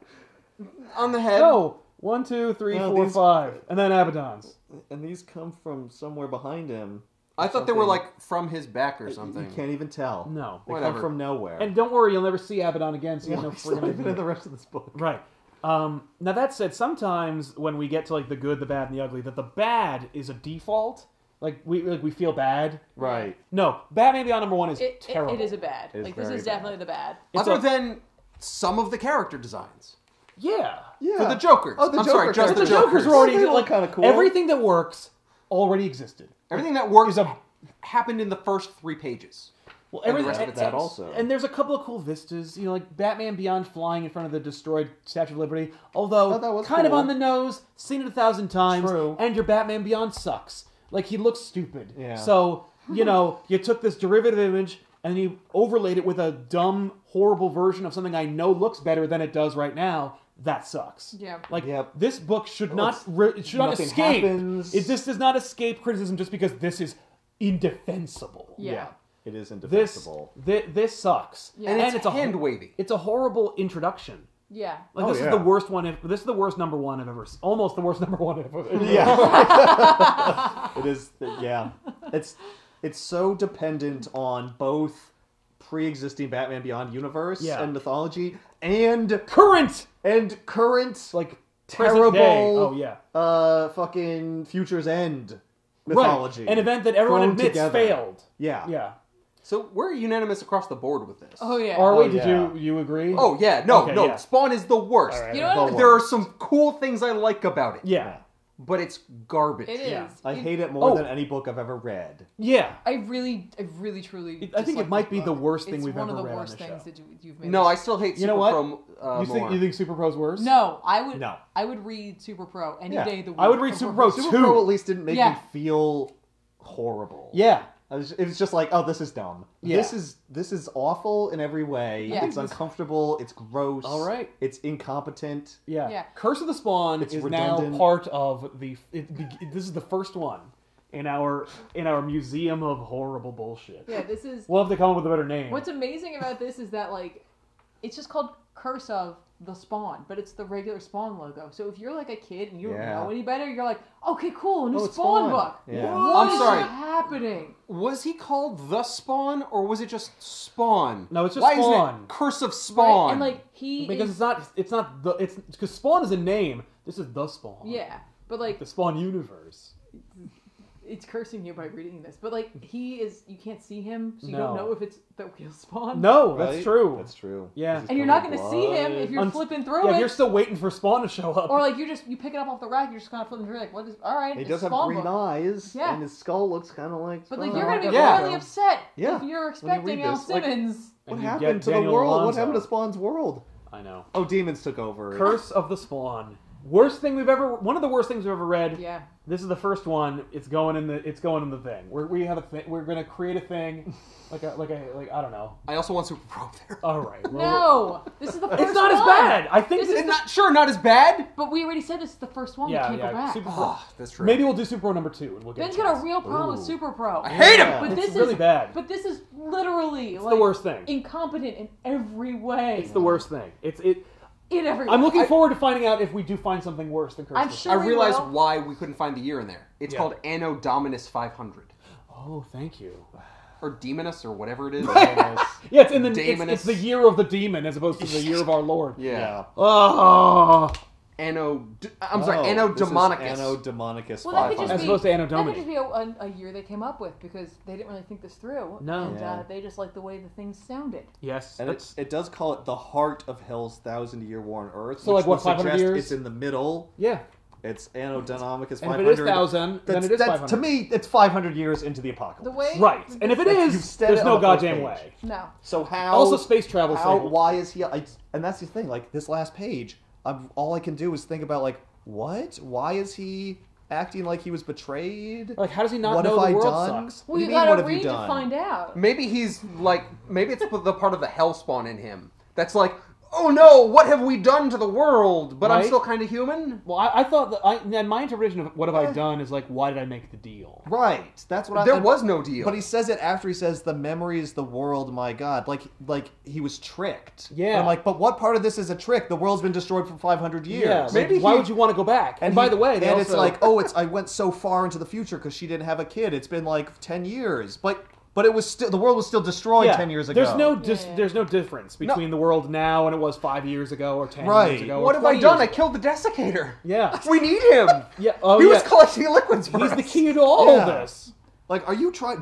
On the head. No. 1, 2, 3, No, 4, these- 5, and then Abaddon's. And these come from somewhere behind him. I thought they were Something. like from his back or something. You can't even tell. No. They Whatever. come from nowhere. And don't worry, you'll never see Abaddon again, so you Yeah, have no it's not friggin' even in idea. the rest of this book. Right. Now that said, sometimes when we get to like the good, the bad, and the ugly, that the bad is a default. Like we feel bad. Right. No, Batman Beyond #1 is It terrible. it is a bad. It is Like, this very is definitely the bad. It's Other a- than some of the character designs. Yeah. Yeah. For the Jokers. Oh, the I'm sorry, Joker just But the the characters. Jokers were already They look like kinda cool. everything that works already existed. Everything that works Is a- happened in the first 3 pages. Well, And the everything rest of it that sucks. also. And there's a couple of cool vistas, you know, like Batman Beyond flying in front of the destroyed Statue of Liberty. Although Oh, that was kind of cool. on the nose, seen it 1,000 times. True. And your Batman Beyond sucks. Like he looks stupid. Yeah. So you know, you took this derivative image and you overlaid it with a dumb, horrible version of something I know looks better than it does right now. That sucks. Yeah. Like Yep. this book should Well, not it should not nothing escape. happens. This does not escape criticism just because this is indefensible. Yeah. It is This indefensible. this sucks. Yeah. And it's a hand wavy. It's a horrible introduction. Yeah. Like Oh, this yeah. is the worst one. This is the worst #1 I've ever. Almost the worst #1 I've ever. Yeah. It is. Yeah. It's so dependent on both pre-existing Batman Beyond universe Yeah. and mythology and Current, like present terrible day. Oh yeah. fucking Future's End mythology. Right. An event that everyone thrown admits together. failed. Yeah. Yeah. So we're unanimous across the board with this. Oh yeah. Are we? Oh, Did yeah. you agree? Oh, yeah. No, Okay, no. yeah. Spawn is the worst. All right. You know what? There are some cool things I like about it. Yeah. But it's garbage. It is. Yeah. I hate it more Oh. than any book I've ever read. Yeah. I really, truly. I think it dislike might this be the book. worst thing It's we've one ever of the read on worst the things show. that you've made. No, I still hate You know Super what? Pro You think Super Pro's worse? No, I would. No. I would read Super Pro any Yeah. day of the week. I would read Super Pro Super Two. Pro at least didn't make Yeah. me feel horrible. Yeah. It was just like, oh, this is dumb. Yeah. This is awful in every way. Yeah. It's uncomfortable. It's gross. All right. It's incompetent. Yeah. Yeah. Curse of the Spawn It's is redundant. now part of the. This is the first one in our museum of horrible bullshit. Yeah, this is. We'll have to come up with a better name. What's amazing about this is that like, it's just called Curse of the Spawn, but it's the regular Spawn logo. So if you're like a kid and you don't Yeah. know any better, you're like, okay, cool, new Oh, it's Spawn Spawn. book. Yeah. What I'm is sorry. happening? Was he called The Spawn, or was it just Spawn? No, it's just Why Spawn. isn't it Curse of Right? Spawn? And like he Because is, it's not the it's because Spawn is a name. This is the Spawn. yeah, but like The Spawn universe. it's cursing you by reading this. But like he is, you can't see him, so you No. don't know if it's the real Spawn. No, Right? that's true. That's true. Yeah. Is it And you're covered not in going to see him blood? if you're flipping through Yeah, it. if you're still waiting for Spawn to show up. Or like you pick it up off the rack, you're just kind of flipping through like, what is? All right, He it's does have Spawn green book. eyes, Yeah. and his skull looks kind of like. But like Spawn. you're gonna be Yeah. really upset Yeah. if you're When expecting you read Al this, like- Simmons. What And you happened get to the Daniel world? What Alonso. happened to Spawn's world? I know. Oh, demons took over. Curse of the Spawn Worst thing we've ever. One of the worst things we've ever read. Yeah. This is the first one. It's going in the thing. We have a thing. We're gonna create a thing, like I don't know. I also want Super Pro there. All right. No, this is the first one. It's not as bad. I think This is not as bad. But we already said this is the first one. Yeah, we can't go back. Super Pro. Oh, that's true. Maybe we'll do Super Pro number 2, and we'll get. Ben's got a real problem with Super Pro. I hate him. But It's this really is bad. But this is literally It's the worst thing. Incompetent in every way. It's the worst thing. In every way. I'm looking forward to finding out if we do find something worse than Curse. I'm of the sure I we realized will. why we couldn't find the year in there. It's Yeah. called Anno Dominus 500. Oh, thank you. Or Demonus, or whatever it is. Yeah, it's in the Daemonus. it's the year of the demon as opposed to the year of our Lord. Yeah. Oh, Anno Demonicus. Anno Demonicus. Well, that could 500. just as be, opposed to Anno that could Domini. just be a year they came up with because they didn't really think this through. No. And Yeah. they just like the way the things sounded. Yes, And it does call it the heart of Hell's 1,000-year war on Earth. So, which like, what, would 500 suggest year? It's in the middle. yeah. It's Anno Demonicus And 500. if it is 1,000, then it is 500. To me, it's 500 years into the apocalypse. The way Right, and if it You've is, said there's it no on the first goddamn page. way. No. So how? Also, space travel. How? Cycle. Why is he? And that's the thing. Like this last page, all I can do is think about like, what? Why is he acting like he was betrayed? Like, how does he not What know have the I world done? sucks? Well, What do you you mean, what gotta have you read to done? find out. Maybe maybe it's the part of the hellspawn in him that's like, oh no, what have we done to the world? But I'm Right? still kind of human. Well, I thought that my interpretation of what have I done is like, why did I make the deal? Right. That's what There was no deal. But he says it after he says the memory is the world. My God, like he was tricked. Yeah. And I'm like, but what part of this is a trick? The world's been destroyed for 500 years. Yeah, Maybe like, why he- would you want to go back? And by he- the way, they and also, it's like, oh, I went so far into the future because she didn't have a kid. It's been like 10 years, but it was still the world was still destroyed 10 years ago. There's no difference between the world now and it was 5 years ago or 10 years Right. ago. or What have I 20 done? I years ago. killed the desiccator. Yeah. We need him. Yeah. Oh, He yeah. was collecting liquids for He's us. the key to all Yeah. this. Like, are you trying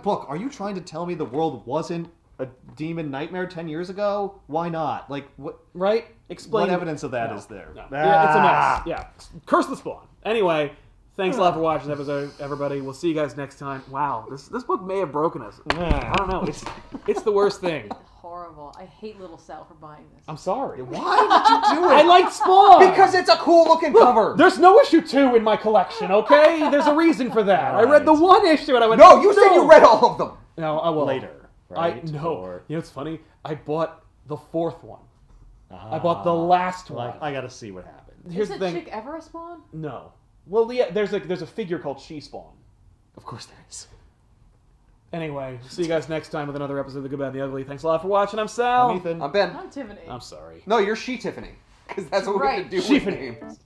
to tell me the world wasn't a demon nightmare 10 years ago? Why not? Like, what? Right? Explain. What evidence of that No. is there? No. Ah. Yeah, it's a mess. Yeah. Curse the Spawn. Anyway, thanks a lot for watching this episode, everybody. We'll see you guys next time. Wow, this book may have broken us. I don't know. It's the worst thing. Horrible. I hate Little Sal for buying this. I'm sorry. Why did you do it? I liked Spawn! Because it's a cool looking cover. There's no issue 2 in my collection, okay? There's a reason for that. I read the one issue and I went, No, you said you read all of them. No, I will. Later, right? No. Or- You know what's funny? I bought the 4th one. I bought the last one. Like, I gotta see what happened. Here's Is the it thing. chick ever a spawn? No. Well, yeah, there's a figure called She Spawn. Of course there is. Anyway, see you guys next time with another episode of The Good, Bad, and the Ugly. Thanks a lot for watching. I'm Sal. I'm Ethan. I'm Ben. I'm Tiffany. I'm sorry. No, you're She Tiffany. Because that's what we have Right. to do with Tiffany. names.